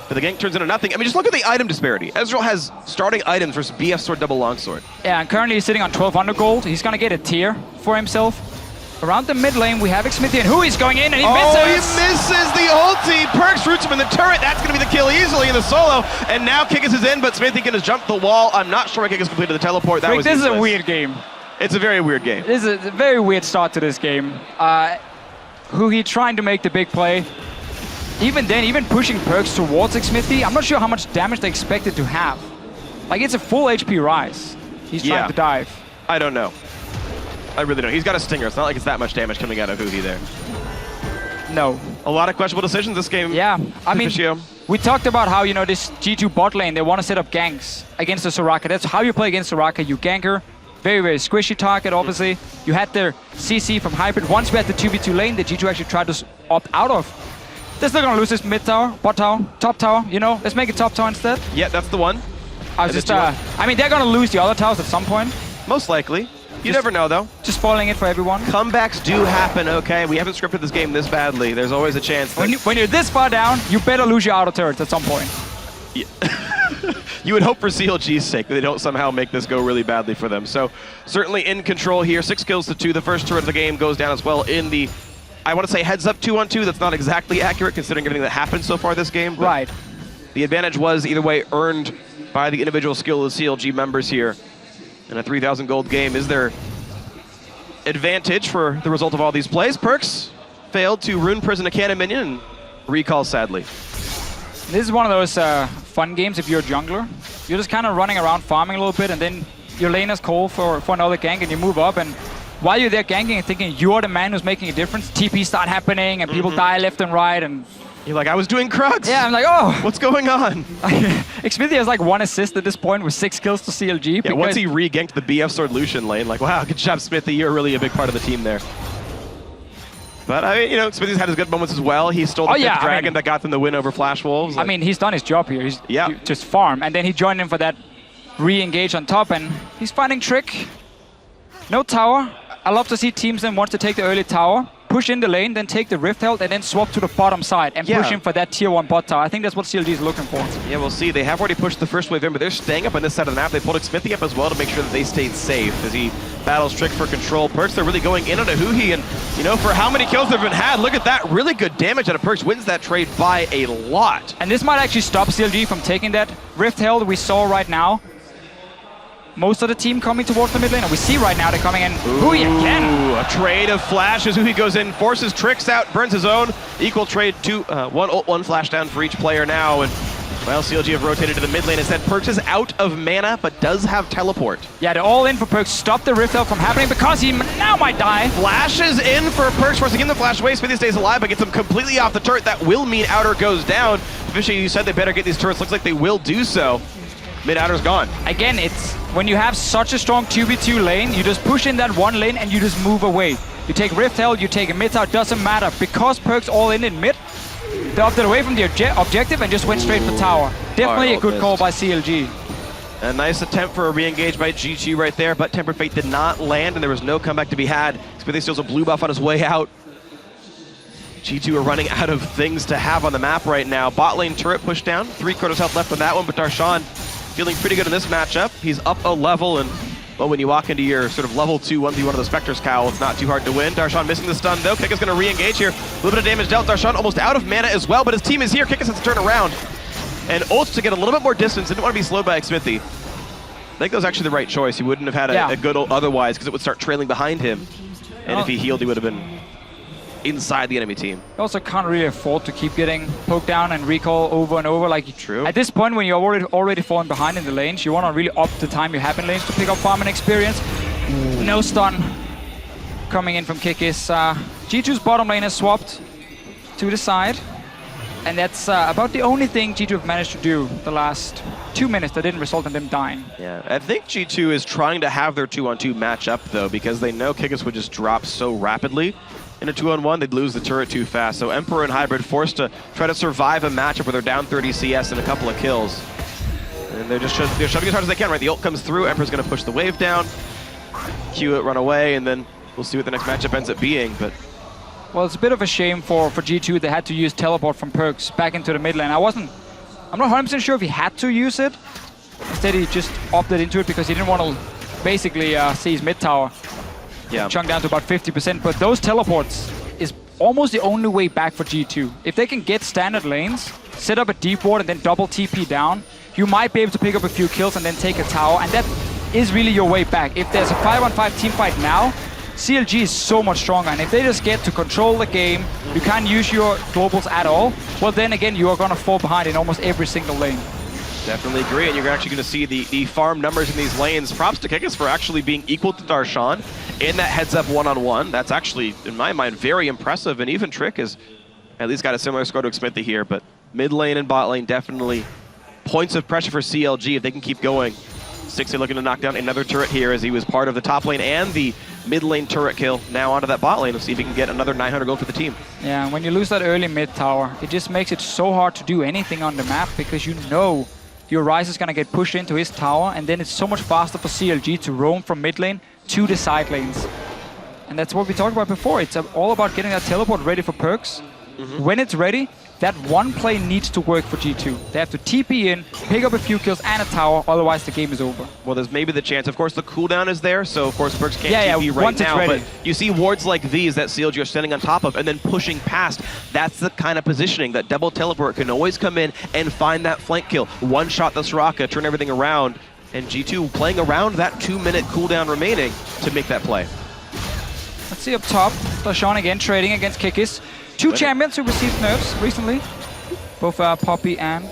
but the gank turns into nothing. I mean, just look at the item disparity. Ezreal has starting items versus BF Sword double longsword. Yeah, and currently he's sitting on 1200 gold. He's going to get a tier for himself. Around the mid lane, we have Xmithy, and who is going in, and he misses! Oh, he misses the ulti! Perks roots him in the turret. That's going to be the kill easily in the solo. And now Kikis is in, but Smithy can just jump the wall. I'm not sure why Kikis completed the teleport. That was this useless. is a weird game. It's a very weird game. This is a very weird start to this game. Huhi trying to make the big play. Even then, even pushing Perks towards Xmithy, I'm not sure how much damage they expected to have. Like, it's a full HP rise. He's trying to dive. I don't know. I really don't. He's got a stinger. It's not like it's that much damage coming out of Huhi there. No. A lot of questionable decisions this game. Yeah, I mean, we talked about how, you know, this G2 bot lane, they want to set up ganks against the Soraka. That's how you play against Soraka. You gank her. Very, very squishy target, obviously. You had their CC from Hybrid. Once we had the 2v2 lane that G2 actually tried to opt out of. They're still going to lose this mid tower, bot tower, top tower, you know. Let's make it top tower instead. Yeah, that's the one. I mean, they're going to lose the other towers at some point. Most likely. You never know, though. Just spoiling it for everyone. Comebacks do happen, okay? We haven't scripted this game this badly. There's always a chance that... When you're this far down, you better lose your outer turrets at some point. Yeah. You would hope for CLG's sake that they don't somehow make this go really badly for them. So, certainly in control here. 6 kills to 2. The first turret of the game goes down as well in the... I want to say heads up 2-on-2. That's not exactly accurate considering everything that happened so far this game. Right. The advantage was, either way, earned by the individual skill of the CLG members here. In a 3,000 gold game, is there advantage for the result of all these plays? Perks failed to rune prison a cannon minion and recall sadly. This is one of those fun games if you're a jungler. You're just kind of running around farming a little bit, and then your laners call for another gank, and you move up, and while you're there ganking and thinking you're the man who's making a difference, TP start happening, and people die left and right, and... You're like, I was doing Krugs! Yeah, I'm like, oh! What's going on? Xmithy has like 1 assist at this point with 6 kills to CLG. Yeah, once he re-ganked the BF Sword Lucian lane, like, wow, good job, Smithy. You're really a big part of the team there. But, I mean, you know, Smithy's had his good moments as well. He stole the 5th dragon that got them the win over Flash Wolves. I mean, he's done his job here. He's just farm. And then he joined in for that re-engage on top, and he's finding Trick. No tower. I love to see teams then want to take the early tower, push in the lane, then take the Rift Health, and then swap to the bottom side and push in for that tier 1 bot tower. I think that's what CLG is looking for. Yeah, we'll see. They have already pushed the first wave in, but they're staying up on this side of the map. They pulled Xmithy up as well to make sure that they stayed safe as he battles Trick for control. Perks, they're really going in on a Huhi, and, you know, for how many kills they've been had, look at that. Really good damage out of Perks. Wins that trade by a lot. And this might actually stop CLG from taking that Rift Health we saw right now. Most of the team coming towards the mid lane, and we see right now they're coming in. Huhi again! A trade of flashes. Huhi goes in, forces Tricks out, burns his own. Equal trade to 1 ult, 1 flash down for each player now. And, well, CLG have rotated to the mid lane instead. Perks is out of mana, but does have teleport. Yeah, they're all in for Perks. Stop the Rift Health from happening because he now might die. Flashes in for Perks, forcing him to flash away. Smithy stays alive, but gets him completely off the turret. That will mean outer goes down. Fishy, you said they better get these turrets. Looks like they will do so. Mid-outer's gone. Again, it's when you have such a strong 2v2 lane, you just push in that 1 lane and you just move away. You take Rift Hell, you take a mid tower, doesn't matter. Because Perks all in mid, they opted away from the objective and just went straight for tower. Definitely a good call by CLG. A nice attempt for a re-engage by G2 right there, but Tempered Fate did not land and there was no comeback to be had. Smithy steals a blue buff on his way out. G2 are running out of things to have on the map right now. Bot lane turret pushed down, 3 quarters health left on that one, but Darshan feeling pretty good in this matchup. He's up a level, and well, when you walk into your sort of level 2 1v1 of the Spectre's Cowl, it's not too hard to win. Darshan missing the stun though. Kikis gonna re-engage here. A little bit of damage dealt. Darshan almost out of mana as well, but his team is here. Kikis has to turn around and ults to get a little bit more distance. Didn't want to be slowed by Xmithy. think that was actually the right choice. He wouldn't have had a good otherwise, because it would start trailing behind him. And if he healed, he would have been inside the enemy team. You also can't really afford to keep getting poked down and recall over and over. Like, true. At this point, when you're already falling behind in the lanes, you want to really up the time you have in lanes to pick up farm and experience. Ooh. No stun coming in from Kikis. G2's bottom lane is swapped to the side. And that's about the only thing G2 have managed to do the last 2 minutes that didn't result in them dying. Yeah, I think G2 is trying to have their 2-on-2 match up, though, because they know Kikis would just drop so rapidly. In a 2-on-1, they'd lose the turret too fast. So Emperor and Hybrid forced to try to survive a matchup where they're down 30 CS and a couple of kills. And they're shoving as hard as they can, right? The ult comes through, Emperor's going to push the wave down, Q it, run away, and then we'll see what the next matchup ends up being. But well, it's a bit of a shame for G2. They had to use teleport from Perkz back into the mid lane. I'm not 100% sure if he had to use it. Instead, he just opted into it because he didn't want to basically see his mid tower chunk down to about 50%. But those teleports is almost the only way back for G2. If they can get standard lanes, set up a deep ward, and then double TP down, you might be able to pick up a few kills and then take a tower. And that is really your way back. If there's a 5-on-5 team fight now, CLG is so much stronger, and if they just get to control the game, you can't use your globals at all, well then again, you are going to fall behind in almost every single lane. Definitely agree, and you're actually going to see the farm numbers in these lanes. Props to Kikis for actually being equal to Darshan in that heads-up one-on-one. That's actually, in my mind, very impressive, and even Trick has at least got a similar score to Xmithie here, but mid lane and bot lane definitely points of pressure for CLG if they can keep going. Stixxy looking to knock down another turret here as he was part of the top lane and the mid lane turret kill. Now onto that bot lane. Let's see if he can get another 900 gold for the team. Yeah, when you lose that early mid tower, it just makes it so hard to do anything on the map because you know your Ryze is going to get pushed into his tower, and then it's so much faster for CLG to roam from mid lane to the side lanes. And that's what we talked about before. It's all about getting that teleport ready for Perkz. When it's ready, that one play needs to work for G2. They have to TP in, pick up a few kills and a tower, otherwise the game is over. Well, there's maybe the chance. Of course, the cooldown is there, so of course Perkz can't TP right now, but you see wards like these that CLG are standing on top of and then pushing past. That's the kind of positioning that double teleport can always come in and find that flank kill. One shot the Soraka, turn everything around, and G2 playing around that 2-minute cooldown remaining to make that play. Let's see up top, Darshan again trading against Kikis. Two champions who received nerfs recently. Both Poppy and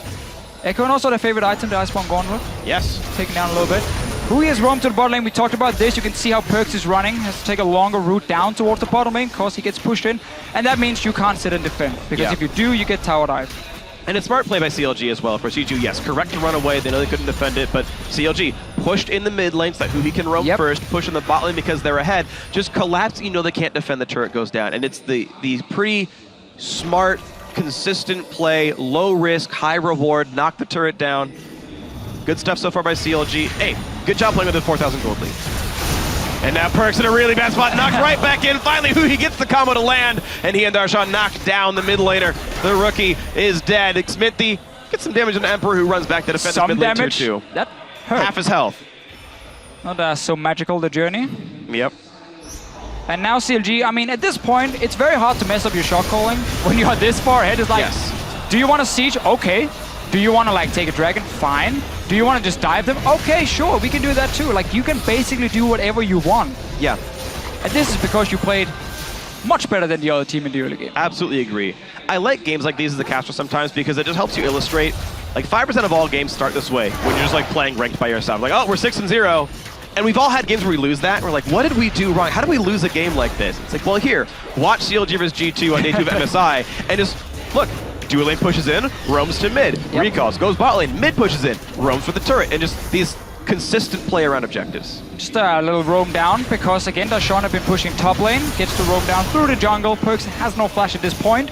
Echo, and also their favorite item, the Iceborne Gauntlet. Yes. Taken down a little bit. Rui has roamed to the bottom lane. We talked about this. You can see how Perkz is running. Has to take a longer route down towards the bottom lane because he gets pushed in. And that means you can't sit and defend. Because if you do, you get tower dived. And it's smart play by CLG as well. For G2, yes, correct to run away. They know they couldn't defend it, but CLG pushed in the mid lane so that Huhi can roam first, push in the bot lane because they're ahead. Just collapse, you know they can't defend, the turret goes down. And it's the pretty smart, consistent play, low risk, high reward, knock the turret down. Good stuff so far by CLG. Hey, good job playing with the 4,000 gold lead. And now Perkz in a really bad spot, knocked right back in. Finally, he gets the combo to land, and he and Darshan knocked down the mid laner. The rookie is dead. Xmithie gets some damage on Emperor, who runs back to defend his mid lane tier 2. That hurt. Half his health. Not so magical, the journey. Yep. And now CLG, I mean, at this point, it's very hard to mess up your shot calling when you're this far ahead. It's like, do you want to siege? Okay. Do you want to, like, take a dragon? Fine. Do you want to just dive them? Okay, sure, we can do that too. Like, you can basically do whatever you want. Yeah. And this is because you played much better than the other team in the early game. Absolutely agree. I like games like these as a caster sometimes because it just helps you illustrate, like 5% of all games start this way when you're just like playing ranked by yourself. Like, oh, we're 6-0. And we've all had games where we lose that, and we're like, what did we do wrong? How did we lose a game like this? It's like, well, here, watch CLG vs G2 on day 2 of MSI, and just, look, dual lane pushes in, roams to mid, recalls, goes bot lane, mid pushes in, roams for the turret, and just these consistent play around objectives. Just a little roam down, because again, Darshan have been pushing top lane, gets to roam down through the jungle. Perkz has no flash at this point,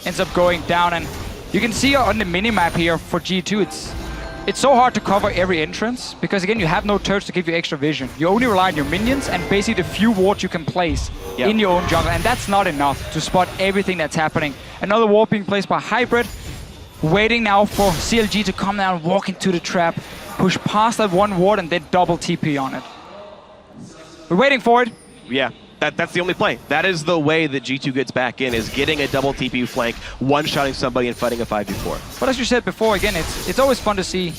ends up going down, and you can see on the minimap here for G2, it's so hard to cover every entrance, because again, you have no turrets to give you extra vision. You only rely on your minions and basically the few wards you can place in your own jungle, and that's not enough to spot everything that's happening. Another ward being placed by Hybrid, waiting now for CLG to come down, walk into the trap, push past that one ward, and then double TP on it. We're waiting for it. Yeah. That's the only play. That is the way that G2 gets back in, is getting a double TP flank, one-shotting somebody and fighting a 5v4. But as you said before, again, it's always fun to see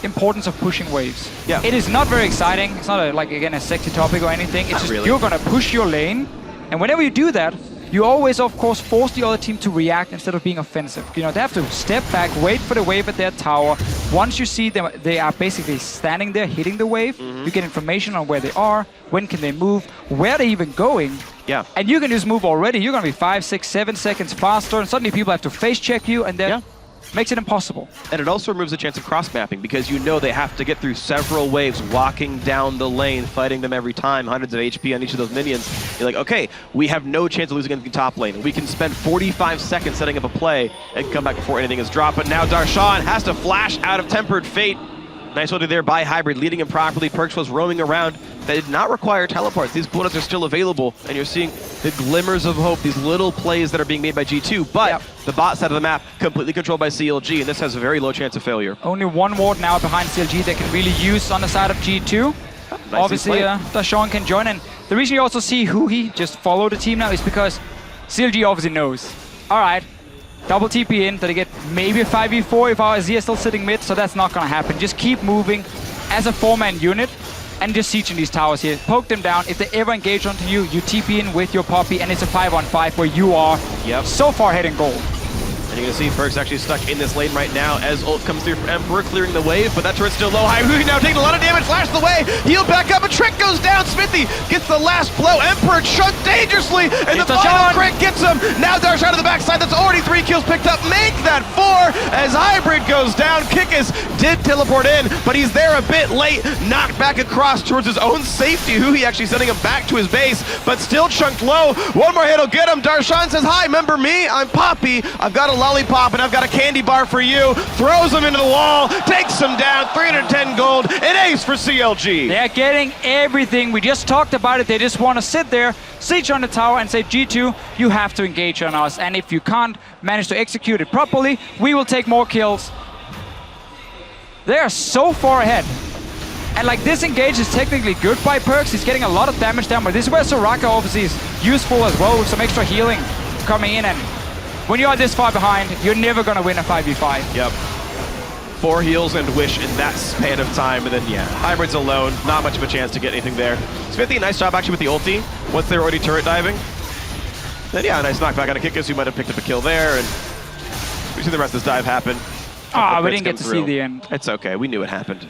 importance of pushing waves. Yeah. It is not very exciting. It's not like again a sexy topic or anything. It's just really. you're gonna push your lane, and whenever you do that, you always, of course, force the other team to react instead of being offensive. You know, they have to step back, wait for the wave at their tower. Once you see them, they are basically standing there hitting the wave. You get information on where they are, when can they move, where they're even going. Yeah. And you can just move already. You're going to be 5, 6, 7 seconds faster, and suddenly people have to face check you, and that makes it impossible. And it also removes the chance of cross-mapping because you know they have to get through several waves, walking down the lane, fighting them every time, hundreds of HP on each of those minions. You're like, okay, we have no chance of losing in the top lane. We can spend 45 seconds setting up a play and come back before anything is dropped. But now Darshan has to flash out of Tempered Fate. Nice hold there by Hybrid, leading him properly. Perks was roaming around. That did not require teleports. These bullets are still available, and you're seeing the glimmers of hope, these little plays that are being made by G2, but the bot side of the map completely controlled by CLG, and this has a very low chance of failure. Only one ward now behind CLG they can really use on the side of G2. Obviously, Darshan can join, and the reason you also see who he just follow the team now is because CLG obviously knows. All right, double TP in, that they get maybe a 5v4 if our Azir is still sitting mid, so that's not gonna happen. Just keep moving as a 4-man unit and just sieging these towers here. Poke them down. If they ever engage onto you, you TP in with your Poppy, and it's a 5-on-5 where you are so far ahead in gold. And you're going to see Perks actually stuck in this lane right now as ult comes through from Emperor, clearing the wave, but that turret's still low. Hybrid now taking a lot of damage, flashes away, heal back up, a trick goes down, Smithy gets the last blow, Emperor chunked dangerously, and the final crit gets him. Now Darshan to the backside, that's already 3 kills picked up, make that 4 as Hybrid goes down. Kikis did teleport in, but he's there a bit late, knocked back across towards his own safety. He actually sending him back to his base, but still chunked low. One more hit will get him. Darshan says, hi, remember me? I'm Poppy. I've got a lollipop and I've got a candy bar for you. Throws him into the wall, takes him down, 310 gold, an ace for CLG. They're getting everything. We just talked about it. They just want to sit there, siege on the tower and say, G2, you have to engage on us. And if you can't manage to execute it properly, we will take more kills. They are so far ahead. And like this engage is technically good by Perks. He's getting a lot of damage down, but this is where Soraka obviously is useful as well with some extra healing coming in. And when you are this far behind, you're never going to win a 5v5. Yep. 4 heals and Wish in that span of time, and then Hybrid's alone, not much of a chance to get anything there. Smithy, nice job actually with the ulti, once they were already turret diving. Then a nice knockback on a Kikis who might have picked up a kill there, and we see the rest of this dive happen. We didn't get to see the end. It's okay, we knew it happened.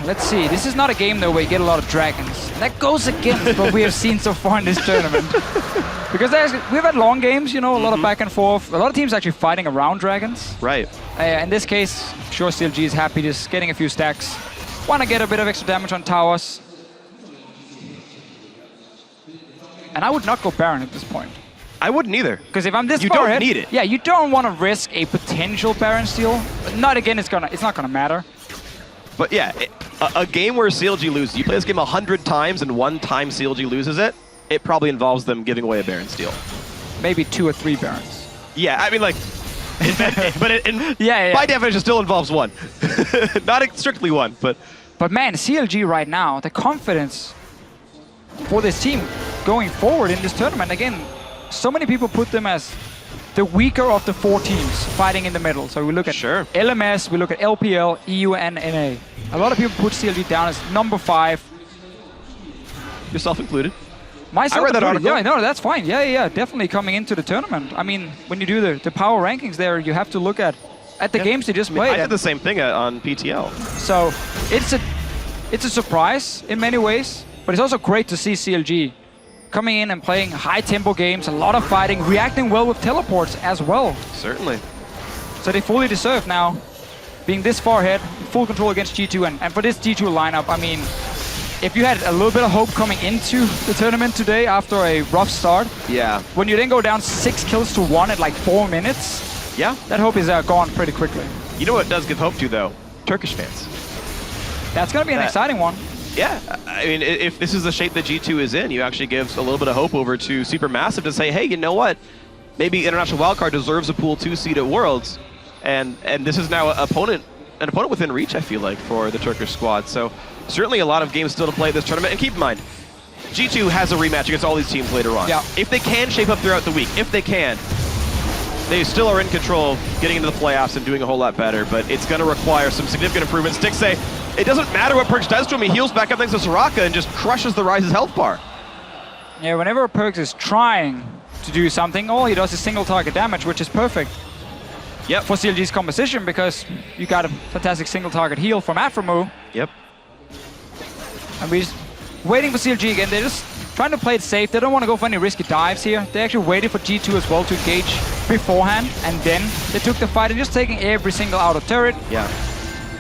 Let's see, this is not a game though where you get a lot of dragons. That goes against what we have seen so far in this tournament. Because we've had long games, you know, a lot of back and forth. A lot of teams actually fighting around dragons. Right. In this case, I'm sure CLG is happy just getting a few stacks. Want to get a bit of extra damage on towers. And I would not go Baron at this point. I wouldn't either. Because if I'm this you far don't ahead, need it. Yeah, you don't want to risk a potential Baron steal. But not again, it's not gonna matter. But yeah, a game where CLG loses, you play this game 100 times and one time CLG loses it, it probably involves them giving away a Baron steal. Maybe 2 or 3 Barons. Yeah, I mean like, but by definition it still involves one. Not strictly one, but... But man, CLG right now, the confidence for this team going forward in this tournament, again, so many people put them as the weaker of the 4 teams fighting in the middle. So we look at LMS, we look at LPL, EU, and NA. A lot of people put CLG down as number 5. Yourself included. Myself I read that article. Yeah, no, that's fine. Yeah, definitely coming into the tournament. I mean, when you do the power rankings there, you have to look at the games they just played. I did the same thing on PTL. So it's a surprise in many ways, but it's also great to see CLG coming in and playing high-tempo games, a lot of fighting, reacting well with teleports as well. Certainly. So they fully deserve now being this far ahead, full control against G2. And for this G2 lineup, I mean, if you had a little bit of hope coming into the tournament today after a rough start, when you then go down 6 kills to 1 at like 4 minutes, that hope is gone pretty quickly. You know what does give hope to, though? Turkish fans. That's going to be an exciting one. Yeah, I mean, if this is the shape that G2 is in, you actually give a little bit of hope over to Supermassive to say, hey, you know what? Maybe International Wildcard deserves a pool 2 seed at Worlds, and this is now an opponent within reach, I feel like, for the Turkish squad. So certainly a lot of games still to play this tournament. And keep in mind, G2 has a rematch against all these teams later on. Yeah. If they can shape up throughout the week, if they can, they still are in control of getting into the playoffs and doing a whole lot better, but it's going to require some significant improvements. Stixxay, it doesn't matter what Perkz does to him, he heals back up thanks to Soraka and just crushes the Ryze's health bar. Yeah, whenever Perkz is trying to do something, all he does is single target damage, which is perfect. Yep. For CLG's composition, because you got a fantastic single target heal from Aphromoo. Yep. And we're just waiting for CLG again. They're just trying to play it safe. They don't want to go for any risky dives here. They actually waited for G2 as well to engage beforehand, and then they took the fight and just taking every single outer turret. Yeah.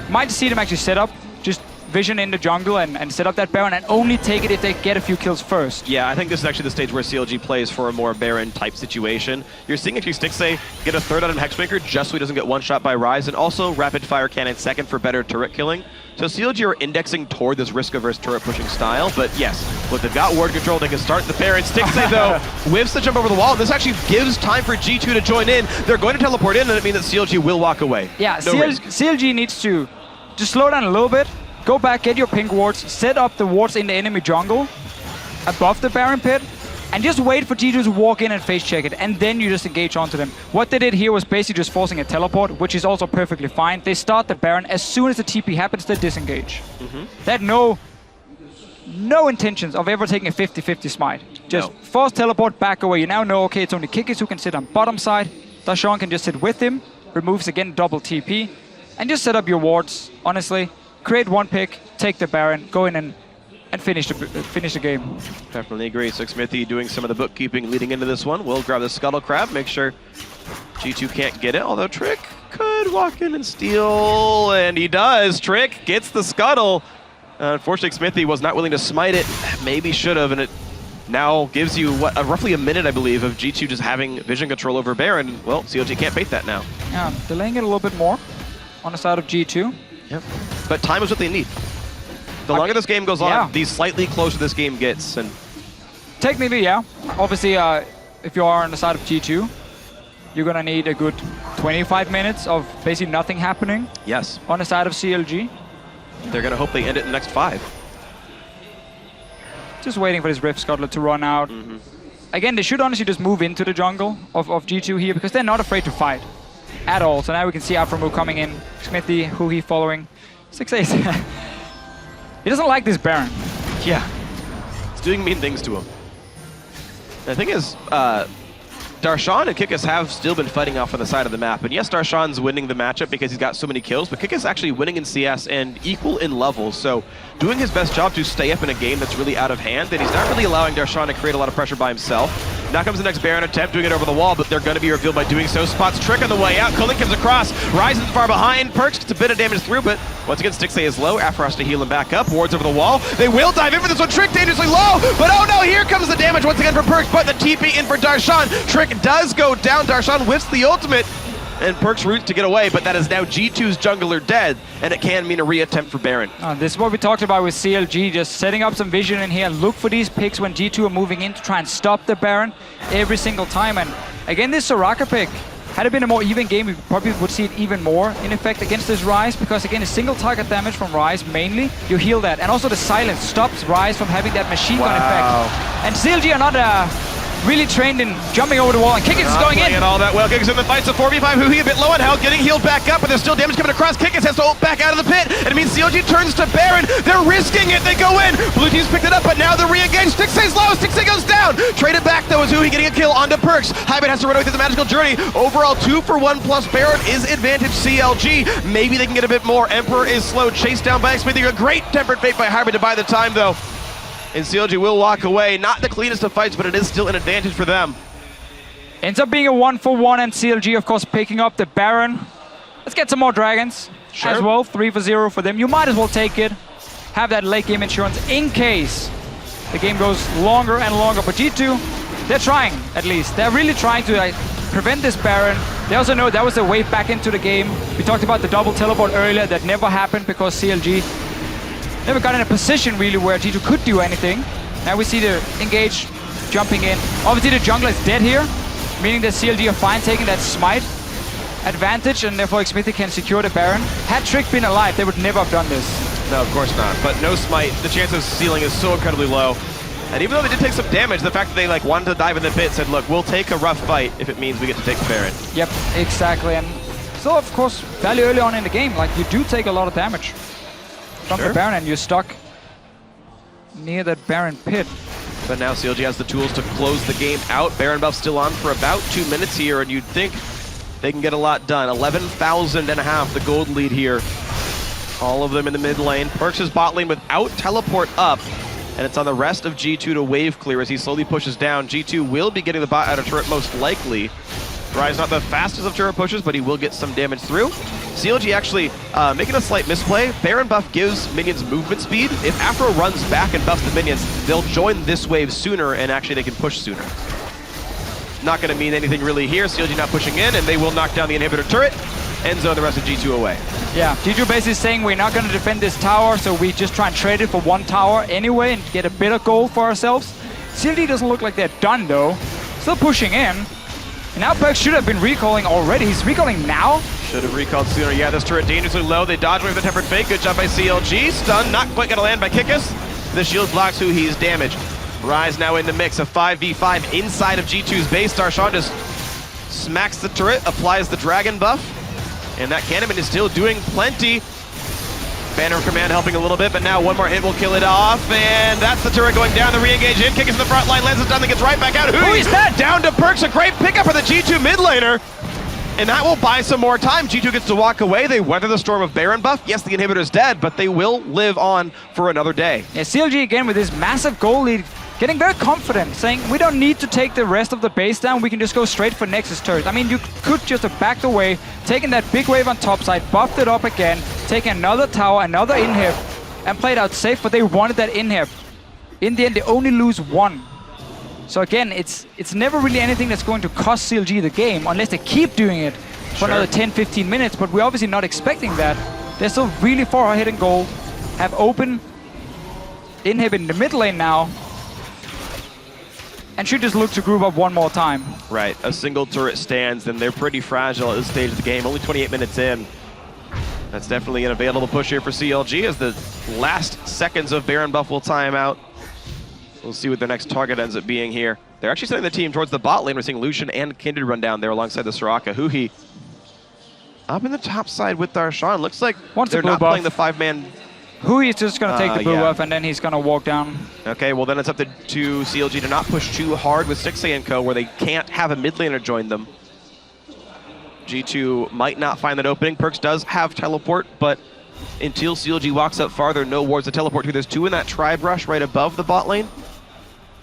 Might see them actually set up, just vision in the jungle and set up that Baron and only take it if they get a few kills first. Yeah, I think this is actually the stage where CLG plays for a more Baron type situation. You're seeing actually Stixxay get a third out of Hexmaker just so he doesn't get one shot by Ryze, and also rapid fire cannon second for better turret killing. So CLG are indexing toward this risk-averse turret pushing style, but yes, look, they've got ward control, they can start the Baron. Stixxay though whiffs the jump over the wall. This actually gives time for G2 to join in. They're going to teleport in, and it means that CLG will walk away. Yeah, no risk. CLG needs to just slow down a little bit, go back, get your pink wards, set up the wards in the enemy jungle above the Baron pit, and just wait for G2 to walk in and face check it, and then you just engage onto them. What they did here was basically just forcing a teleport, which is also perfectly fine. They start the Baron. As soon as the TP happens, they disengage. They had no intentions of ever taking a 50-50 smite. Just force teleport, back away. You now know, okay, it's only Kikis who can sit on bottom side. Darshan can just sit with him, removes again double TP, and just set up your wards, honestly. Create one pick, take the Baron, go in and finish the game. Definitely agree. So Smithy doing some of the bookkeeping leading into this one. Will grab the Scuttle Crab, make sure G2 can't get it, although Trick could walk in and steal, and he does. Trick gets the Scuttle. Unfortunately, Smithy was not willing to smite it. Maybe should have, and it now gives you what roughly a minute, I believe, of G2 just having vision control over Baron. Well, CLG can't bait that now. Yeah, delaying it a little bit more on the side of G2. Yep. But time is what they need. The longer this game goes on, the slightly closer this game gets. And technically, yeah. Obviously, if you are on the side of G2, you're going to need a good 25 minutes of basically nothing happening. Yes. On the side of CLG. They're going to hope they end it in the next 5. Just waiting for this Rift Scuttler to run out. Again, they should honestly just move into the jungle of G2 here, because they're not afraid to fight at all. So now we can see Aphromoo coming in. Smithy, who he following. 6-8. He doesn't like this Baron. Yeah. It's doing mean things to him. The thing is, Darshan and Kikis have still been fighting off on the side of the map. And yes, Darshan's winning the matchup because he's got so many kills, but Kikis actually winning in CS and equal in levels. So doing his best job to stay up in a game that's really out of hand, and he's not really allowing Darshan to create a lot of pressure by himself. Now comes the next Baron attempt, doing it over the wall, but they're going to be revealed by doing so. Spots Trick on the way out. Kulin comes across. Ryze isn't far behind. Perkz gets a bit of damage through, but once again, Stixxay is low. Afro has to heal him back up. Wards over the wall. They will dive in for this one. Trick dangerously low, but oh no, here comes the damage once again for Perkz, but the TP in for Darshan. Trick does go down. Darshan whiffs the ultimate, and Perkz roots to get away, but that is now G2's jungler dead, and it can mean a re-attempt for Baron. This is what we talked about with CLG, just setting up some vision in here and look for these picks when G2 are moving in to try and stop the Baron every single time. And again, this Soraka pick, had it been a more even game, we probably would see it even more in effect against this Ryze, because again, a single target damage from Ryze mainly, you heal that. And also the silence stops Ryze from having that machine gun effect. And CLG are not really trained in jumping over the wall, and Kikis is going in. All that well. Kikis in the fight, so 4v5. Huhi a bit low on health, getting healed back up, but there's still damage coming across. Kikis has to ult back out of the pit, and it means CLG turns to Baron. They're risking it. They go in. Blue team's picked it up, but now they're re-engaged. Stixxay's low. Stixxay goes down. Traded back though is Huhi getting a kill onto Perkz. Hybrid has to run away through the magical journey. Overall, 2-for-1 plus Baron is advantage CLG. Maybe they can get a bit more. Emperor is slow, chased down by Smithy. A great tempered fate by Hybrid to buy the time though. And CLG will walk away. Not the cleanest of fights, but it is still an advantage for them. Ends up being a 1-for-1, and CLG, of course, picking up the Baron. Let's get some more dragons as well. 3-for-0 for them. You might as well take it. Have that late game insurance in case the game goes longer and longer. But G2, they're trying, at least. They're really trying to prevent this Baron. They also know that was a way back into the game. We talked about the double teleport earlier. That never happened because CLG never got in a position, really, where G2 could do anything. Now we see the engage jumping in. Obviously, the jungler is dead here, meaning that CLG are fine taking that smite advantage, and therefore Xmithie can secure the Baron. Had Trick been alive, they would never have done this. No, of course not. But no smite. The chance of sealing is so incredibly low. And even though they did take some damage, the fact that they like wanted to dive in the pit said, look, we'll take a rough fight if it means we get to take the Baron. Yep, exactly. And still, of course, fairly early on in the game, like you do take a lot of damage from the Baron and you're stuck near that Baron pit. But now CLG has the tools to close the game out. Baron buff still on for about 2 minutes here, and you'd think they can get a lot done. 11,500, the gold lead here. All of them in the mid lane. Perks' bot lane without teleport up, and it's on the rest of G2 to wave clear as he slowly pushes down. G2 will be getting the bot out of turret most likely. Rise not the fastest of turret pushes, but he will get some damage through. CLG actually making a slight misplay. Baron buff gives minions movement speed. If Afro runs back and buffs the minions, they'll join this wave sooner, and actually they can push sooner. Not going to mean anything really here. CLG not pushing in, and they will knock down the inhibitor turret and zone the rest of G2 away. Yeah, G2 basically saying we're not going to defend this tower, so we just try and trade it for one tower anyway and get a bit of gold for ourselves. CLG doesn't look like they're done though. Still pushing in. And now Perks should have been recalling already. He's recalling now. Should have recalled sooner. Yeah, this turret dangerously low. They dodge away with the tempered fake. Good job by CLG. Stun, not quite gonna land by Kikis. The shield blocks who he's damaged. Rise now in the mix, a 5v5 inside of G2's base. Darshan just smacks the turret, applies the dragon buff, and that Cannon is still doing plenty. Banner of Command helping a little bit, but now one more hit will kill it off, and that's the turret going down. The re-engage in, Kikis in the front line, lands it down, then gets right back out. Who is that? Down to Perks, a great pickup for the G2 mid laner. And that will buy some more time. G2 gets to walk away. They weather the storm of Baron buff. Yes, the inhibitor's dead, but they will live on for another day. Yeah, CLG again with this massive goal lead, getting very confident, saying we don't need to take the rest of the base down, we can just go straight for Nexus turret. I mean, you could just have backed away, taken that big wave on top side, buffed it up again, taken another tower, another inhib, and played out safe, but they wanted that inhib. In the end, they only lose one. So again, it's never really anything that's going to cost CLG the game, unless they keep doing it for another 10-15 minutes, but we're obviously not expecting that. They're still really far ahead in gold, have open inhib in the mid lane now, and should just look to group up one more time. Right, a single turret stands, and they're pretty fragile at this stage of the game, only 28 minutes in. That's definitely an available push here for CLG as the last seconds of Baron buff will time out. We'll see what their next target ends up being here. They're actually sending the team towards the bot lane. We're seeing Lucian and Kindred run down there alongside the Soraka. Huhi up in the top side with Darshan. Looks like they're not playing the 5-man. Hui is just going to take the blue buff, and then he's going to walk down. Okay, well then it's up to CLG to not push too hard with Stixxay and co, where they can't have a mid laner join them. G2 might not find that opening. Perks does have teleport, but until CLG walks up farther, no wards to teleport to. There's two in that tri-brush right above the bot lane.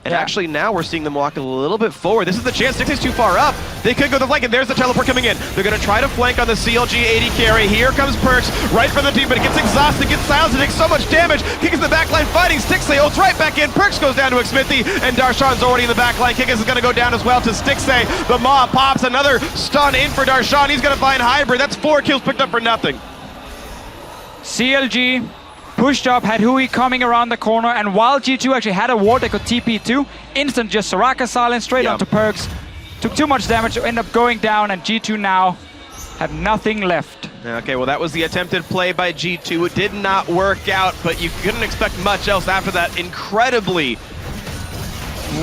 And actually now we're seeing them walk a little bit forward. This is the chance. Stixxay's too far up. They could go the flank, and there's the teleport coming in. They're going to try to flank on the CLG 80 carry. Here comes Perks, right for the team, but it gets exhausted, gets silenced, and takes so much damage. Kikis in the backline fighting. Stixxay ults right back in. Perks goes down to Xmithie, and Darshan's already in the backline. Kikis is going to go down as well to Stixxay. The Maw pops another stun in for Darshan. He's going to find Hybrid. That's 4 kills picked up for nothing. CLG pushed up, had Hui coming around the corner, and while G2 actually had a ward they could TP to, instant just Soraka silence straight onto Perks. Took too much damage to end up going down, and G2 now have nothing left. Okay, well that was the attempted play by G2. It did not work out, but you couldn't expect much else after that incredibly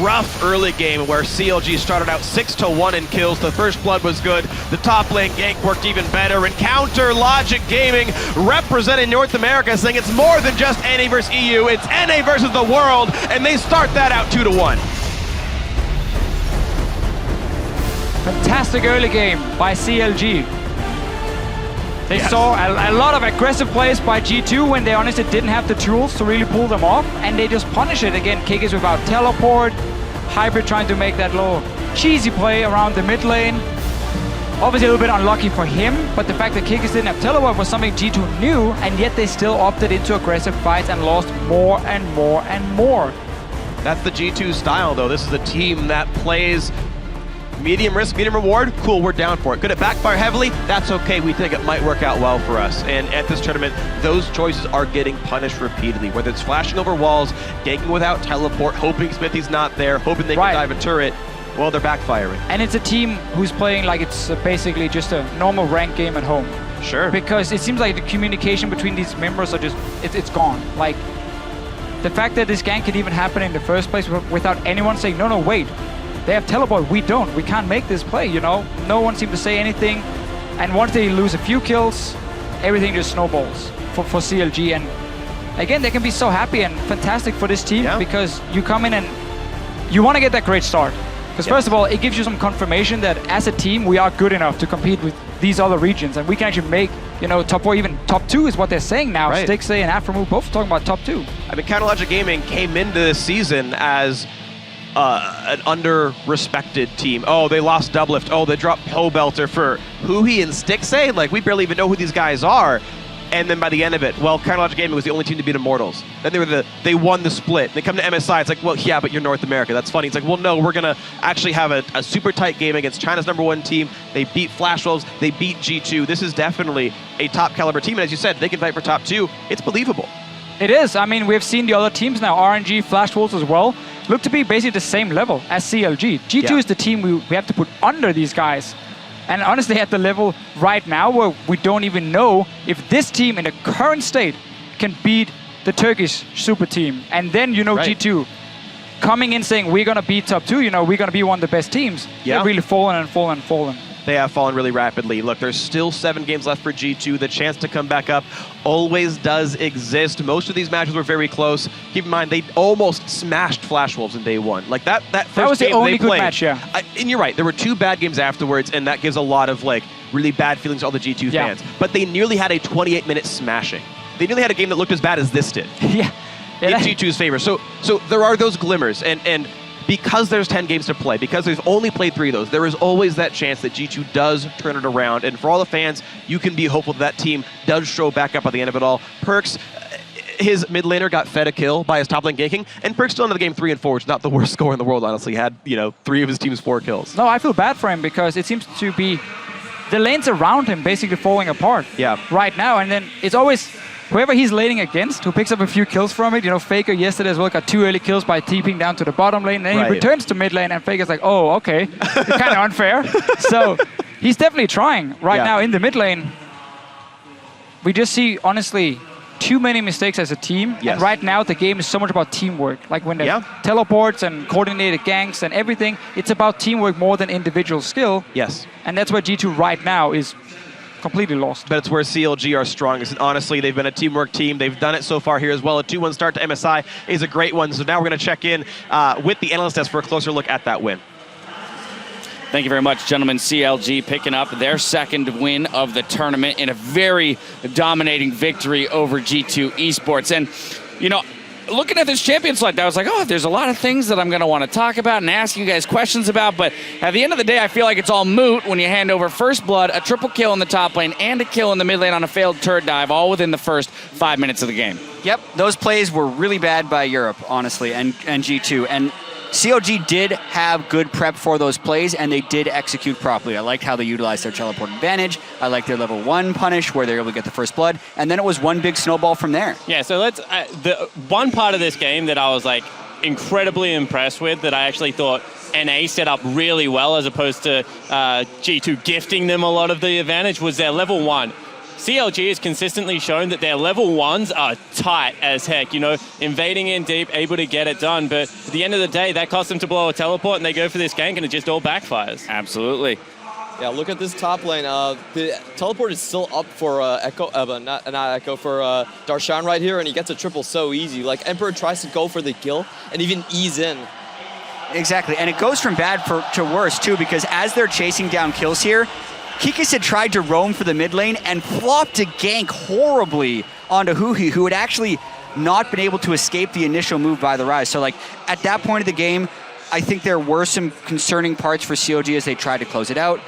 rough early game where CLG started out 6-1 in kills. The first blood was good. The top lane gank worked even better. And Counter Logic Gaming representing North America, saying it's more than just NA versus EU. It's NA versus the world, and they start that out 2-1. Fantastic early game by CLG. They saw a lot of aggressive plays by G2 when they honestly didn't have the tools to really pull them off, and they just punish it. Again, Kikis without teleport, Hybrid trying to make that little cheesy play around the mid lane. Obviously a little bit unlucky for him, but the fact that Kikis didn't have teleport was something G2 knew, and yet they still opted into aggressive fights and lost more and more and more. That's the G2 style though. This is a team that plays medium risk, medium reward. Cool, we're down for it. Could it backfire heavily? That's okay. We think it might work out well for us. And at this tournament, those choices are getting punished repeatedly. Whether it's flashing over walls, ganking without teleport, hoping Xmithie's not there, hoping they can dive a turret. Well, they're backfiring. And it's a team who's playing like it's basically just a normal ranked game at home. Sure. Because it seems like the communication between these members are just, it's gone. Like, the fact that this gank could even happen in the first place without anyone saying, no, wait, they have teleport, we don't, we can't make this play, you know? No one seemed to say anything, and once they lose a few kills, everything just snowballs for CLG, and again, they can be so happy and fantastic for this team because you come in and you want to get that great start. Because first of all, it gives you some confirmation that as a team, we are good enough to compete with these other regions, and we can actually make, you know, top 4, even top 2 is what they're saying now. Right. Stixay and Afromove both talking about top 2. I mean, Counterlogic Gaming came into this season as an under-respected team. Oh, they lost Doublift. Oh, they dropped Pobelter for Huhi and Stixay. Like, we barely even know who these guys are. And then by the end of it, well, Counterlogic Gaming was the only team to beat Immortals. Then they won the split. They come to MSI, it's like, well, yeah, but you're North America. That's funny. It's like, well, no, we're going to actually have a super tight game against China's #1 team. They beat Flash Wolves. They beat G2. This is definitely a top caliber team. And as you said, they can fight for top 2. It's believable. It is. I mean, we've seen the other teams now, RNG, Flash Wolves as well, look to be basically the same level as CLG. G2 is the team we have to put under these guys. And honestly, at the level right now where we don't even know if this team in the current state can beat the Turkish super team. And then, you know, G2 coming in saying, we're going to beat top 2, you know, we're going to be one of the best teams. Yeah. They're really fallen and fallen and fallen. They have fallen really rapidly. Look, there's still 7 games left for G2. The chance to come back up always does exist. Most of these matches were very close. Keep in mind, they almost smashed Flash Wolves in day 1. Like that first was the game only they good played, match, yeah. And you're right, there were 2 bad games afterwards, and that gives a lot of like really bad feelings to all the G2 fans. But they nearly had a 28-minute smashing. They nearly had a game that looked as bad as this did. Yeah. In G2's favor. So there are those glimmers, and because there's 10 games to play, because they've only played 3 of those, there is always that chance that G2 does turn it around. And for all the fans, you can be hopeful that team does show back up at the end of it all. Perkz, his mid laner got fed a kill by his top lane ganking, and Perkz still into the game 3 and 4, which is not the worst score in the world, honestly. He had, you know, 3 of his team's 4 kills. No, I feel bad for him because it seems to be the lanes around him basically falling apart right now. And then it's always whoever he's laning against who picks up a few kills from it. You know, Faker yesterday as well got 2 early kills by TPing down to the bottom lane. And then he returns to mid lane and Faker's like, oh, okay. It's kind of unfair. So he's definitely trying right now in the mid lane. We just see, honestly, too many mistakes as a team. And right now the game is so much about teamwork. Like when there's teleports and coordinated ganks and everything, it's about teamwork more than individual skill. Yes. And that's where G2 right now is completely lost. But it's where CLG are strongest. And honestly, they've been a teamwork team. They've done it so far here as well. A 2-1 start to MSI is a great one. So now we're going to check in with the analyst desk for a closer look at that win. Thank you very much, gentlemen. CLG picking up their 2nd win of the tournament in a very dominating victory over G2 Esports. And, you know, looking at this champion select, I was like, oh, there's a lot of things that I'm going to want to talk about and ask you guys questions about. But at the end of the day, I feel like it's all moot when you hand over First Blood, a triple kill in the top lane, and a kill in the mid lane on a failed turret dive, all within the first 5 minutes of the game. Yep, those plays were really bad by Europe, honestly, and G2. And CLG did have good prep for those plays, and they did execute properly. I liked how they utilized their teleport advantage. I liked their level 1 punish, where they were able to get the First Blood, and then it was one big snowball from there. Yeah, so let's... the one part of this game that I was, like, incredibly impressed with, that I actually thought NA set up really well, as opposed to G2 gifting them a lot of the advantage, was their level 1. CLG has consistently shown that their level 1s are tight as heck, you know, invading in deep, able to get it done. But at the end of the day, that cost them to blow a teleport, and they go for this gank, and it just all backfires. Absolutely. Yeah, look at this top lane. The teleport is still up for Echo, not Echo, for Darshan right here, and he gets a triple so easy. Like, Emperor tries to go for the kill and even ease in. Exactly, and it goes from bad to worse, too, because as they're chasing down kills here, Kikis had tried to roam for the mid lane and flopped a gank horribly onto Huhi, who had actually not been able to escape the initial move by the Rise. So, like, at that point of the game, I think there were some concerning parts for CLG as they tried to close it out.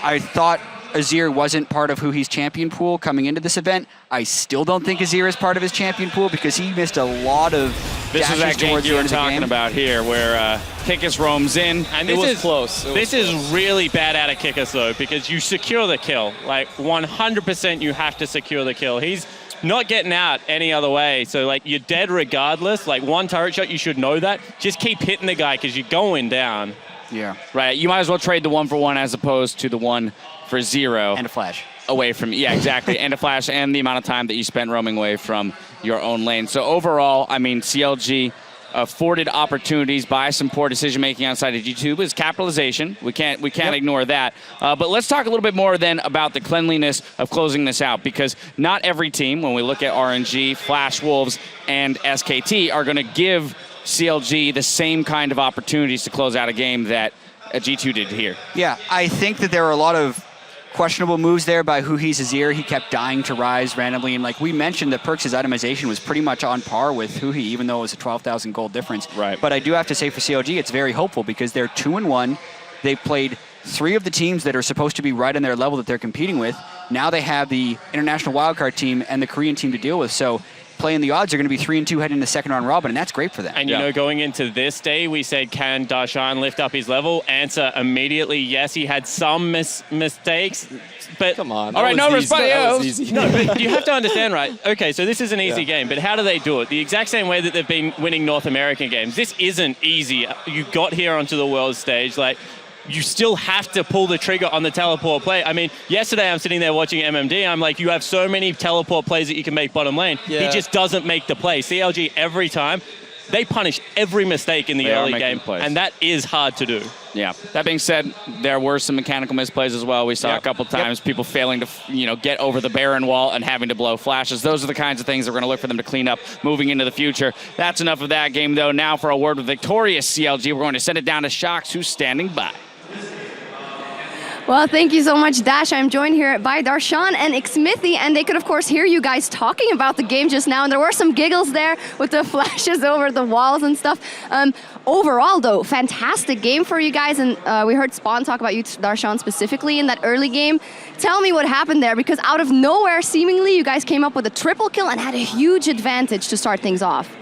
I thought Azir wasn't part of Huhi's champion pool coming into this event. I still don't think Azir is part of his champion pool because he missed a lot of This is that dashes gank towards you the were end of the talking game. about here, where Kikis roams in. And It this was is close. This is really bad out of Kikis, though, because you secure the kill. Like, 100% you have to secure the kill. He's not getting out any other way. So, like, you're dead regardless. Like, one turret shot, you should know that. Just keep hitting the guy because you're going down. Yeah. Right. You might as well trade the 1-for-1 as opposed to the 1 for 0. And a flash. Away from, yeah, exactly. And a flash, and the amount of time that you spent roaming away from your own lane. So overall, I mean, CLG afforded opportunities by some poor decision-making outside of G2 is capitalization. We can't ignore that. But let's talk a little bit more then about the cleanliness of closing this out, because not every team, when we look at RNG, Flash Wolves, and SKT, are going to give CLG the same kind of opportunities to close out a game that G2 did here. Yeah, I think that there are a lot of questionable moves there by Huhi's Azir. He kept dying to Rise randomly, and like we mentioned, that Perks' itemization was pretty much on par with Huhi, even though it was a 12,000 gold difference. Right. But I do have to say for CLG, it's very hopeful because they're 2-1. They've played 3 of the teams that are supposed to be right on their level that they're competing with. Now they have the international wildcard team and the Korean team to deal with. So playing the odds are going to be 3-2 heading into second round robin, and that's great for them. And you know, going into this day, we said, can Darshan lift up his level? Answer immediately, yes. He had some mistakes, but come on. All right, no response. No, but you have to understand, right? Okay, so this is an easy game, but how do they do it? The exact same way that they've been winning North American games. This isn't easy. You got here onto the world stage, like. You still have to pull the trigger on the teleport play. I mean, yesterday I'm sitting there watching MMD. I'm like, you have so many teleport plays that you can make bottom lane. Yeah. He just doesn't make the play. CLG, every time, they punish every mistake in the early game, and that is hard to do. Yeah. That being said, there were some mechanical misplays as well. We saw a couple times people failing to, get over the Baron wall and having to blow flashes. Those are the kinds of things that we're going to look for them to clean up moving into the future. That's enough of that game, though. Now for a word with victorious CLG, we're going to send it down to Shox, who's standing by. Well, thank you so much, Dash. I'm joined here by Darshan and Xmithy, and they could, of course, hear you guys talking about the game just now, and there were some giggles there with the flashes over the walls and stuff. Overall, though, fantastic game for you guys, and we heard Spawn talk about you, Darshan, specifically in that early game. Tell me what happened there, because out of nowhere, seemingly, you guys came up with a triple kill and had a huge advantage to start things off.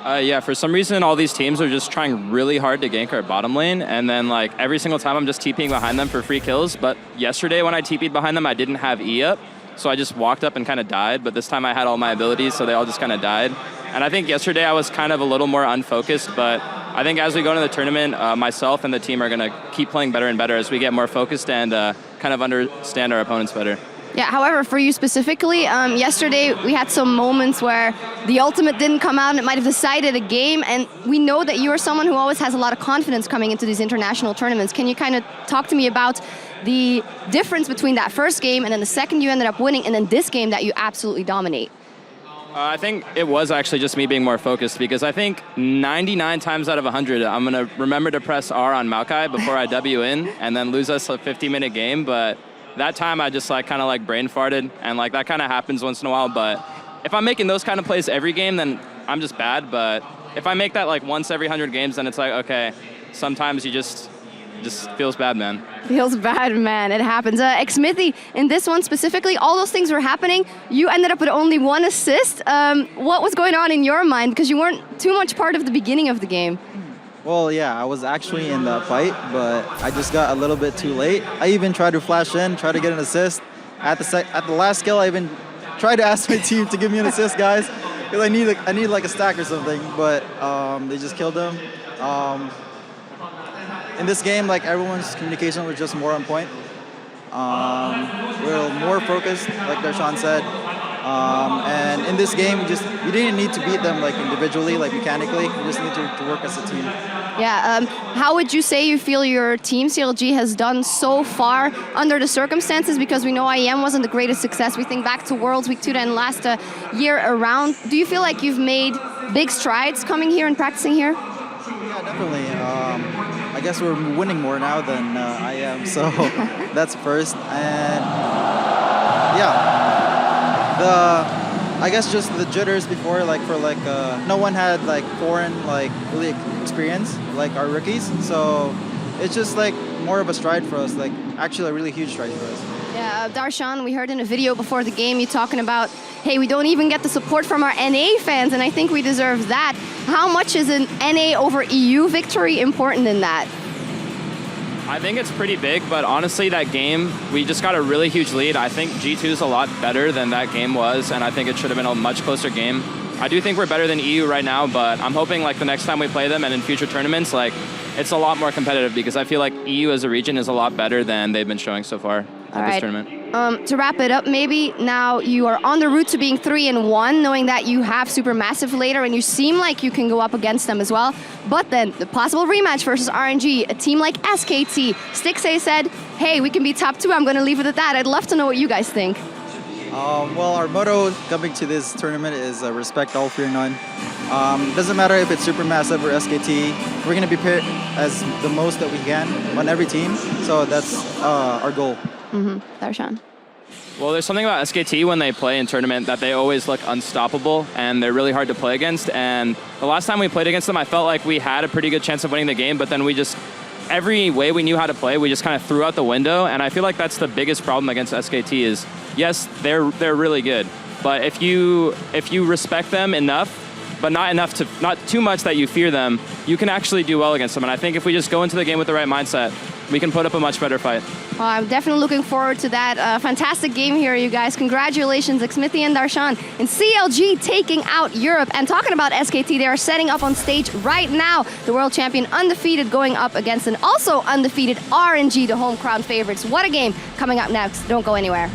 Yeah, for some reason, all these teams are just trying really hard to gank our bottom lane, and then like every single time I'm just TPing behind them for free kills. But yesterday when I TP'd behind them, I didn't have E up, so I just walked up and kind of died. But this time I had all my abilities, so they all just kind of died. And I think yesterday I was kind of a little more unfocused, but I think as we go into the tournament, myself and the team are going to keep playing better and better as we get more focused and kind of understand our opponents better. Yeah, however, for you specifically, yesterday we had some moments where the ultimate didn't come out and it might have decided a game, and we know that you are someone who always has a lot of confidence coming into these international tournaments. Can you kind of talk to me about the difference between that first game and then the second you ended up winning and then this game that you absolutely dominate? I think it was actually just me being more focused, because I think 99 times out of 100, I'm going to remember to press R on Maokai before I W in and then lose us a 50-minute game, but that time I just kind of brain farted, and that kind of happens once in a while. But if I'm making those kind of plays every game, then I'm just bad. But if I make that once every 100 games, then it's okay, sometimes you just feels bad, man. Feels bad, man. It happens. Xmithy, in this one specifically, all those things were happening. You ended up with only 1 assist. What was going on in your mind? Because you weren't too much part of the beginning of the game. Well, yeah, I was actually in the fight, but I just got a little bit too late. I even tried to flash in, try to get an assist. At the last skill, I even tried to ask my team to give me an assist, guys, because I need a stack or something, but they just killed him. In this game, everyone's communication was just more on point. We're more focused, like Darshan said. And in this game, we didn't need to beat them individually, mechanically. We just need to work as a team. Yeah. How would you say you feel your team CLG has done so far under the circumstances? Because we know IEM wasn't the greatest success. We think back to Worlds Week 2 and last year around. Do you feel like you've made big strides coming here and practicing here? Yeah, definitely. I guess we're winning more now than IEM, so that's first. And yeah. I guess just the jitters before, no one had foreign really experience our rookies, so it's just more of a stride for us, actually a really huge stride for us. Yeah, Darshan, we heard in a video before the game you talking about, hey, we don't even get the support from our NA fans, and I think we deserve that. How much is an NA over EU victory important in that? I think it's pretty big, but honestly, that game, we just got a really huge lead. I think G2 is a lot better than that game was, and I think it should have been a much closer game. I do think we're better than EU right now, but I'm hoping the next time we play them and in future tournaments, it's a lot more competitive, because I feel like EU as a region is a lot better than they've been showing so far at this tournament. To wrap it up, maybe now you are on the route to being 3-1, knowing that you have Supermassive later, and you seem like you can go up against them as well. But then the possible rematch versus RNG, a team like SKT. Stixay said, "Hey, we can be top 2. I'm going to leave it at that." I'd love to know what you guys think. Well, our motto coming to this tournament is respect all, fear none. Doesn't matter if it's Supermassive or SKT. We're going to be paired as the most that we can on every team. So that's our goal. Darshan. Well, there's something about SKT when they play in tournament that they always look unstoppable, and they're really hard to play against. And the last time we played against them, I felt like we had a pretty good chance of winning the game, but then we just, every way we knew how to play, we just kind of threw out the window. And I feel like that's the biggest problem against SKT is, yes, they're really good, but if you respect them enough, but not too much that you fear them, you can actually do well against them. And I think if we just go into the game with the right mindset, we can put up a much better fight. Well, I'm definitely looking forward to that. Fantastic game here, you guys. Congratulations, Xmithy and Darshan. And CLG taking out Europe. And talking about SKT, they are setting up on stage right now. The world champion undefeated going up against an also undefeated RNG, the home crown favorites. What a game coming up next. Don't go anywhere.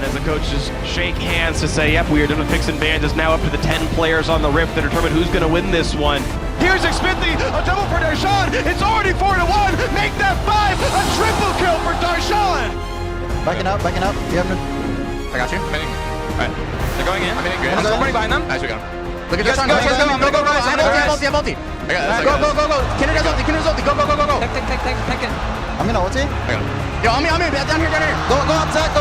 As the coaches shake hands to say, yep, we are done with picks and bans. It's now up to the 10 players on the Rift to determine who's going to win this one. Here's Xmithy, a double for Darshan. It's already 4-1. Make that 5, a triple kill for Darshan. Backing up. You have no... I got you. I'm hitting. All right. They're going in. I'm hitting grid. I'm already behind them. Nice, we got him. Look at Darshan. Go. I'm gonna go rise. I have multi. I got it. Go. Kinder does ulti. Go. Take it. I'm gonna ulti. I got him. Yo, I'm here. Down here. Go up, Zach.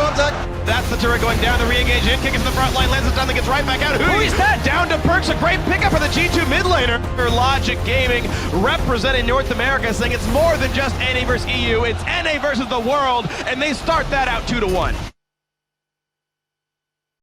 That's the turret going down, the re-engage in, kick into the front line, lands it down, then gets right back out. Who is that? Down to Perks, a great pickup for the G2 mid laner. Logic Gaming representing North America, saying it's more than just NA versus EU, it's NA versus the world, and they start that out 2-1.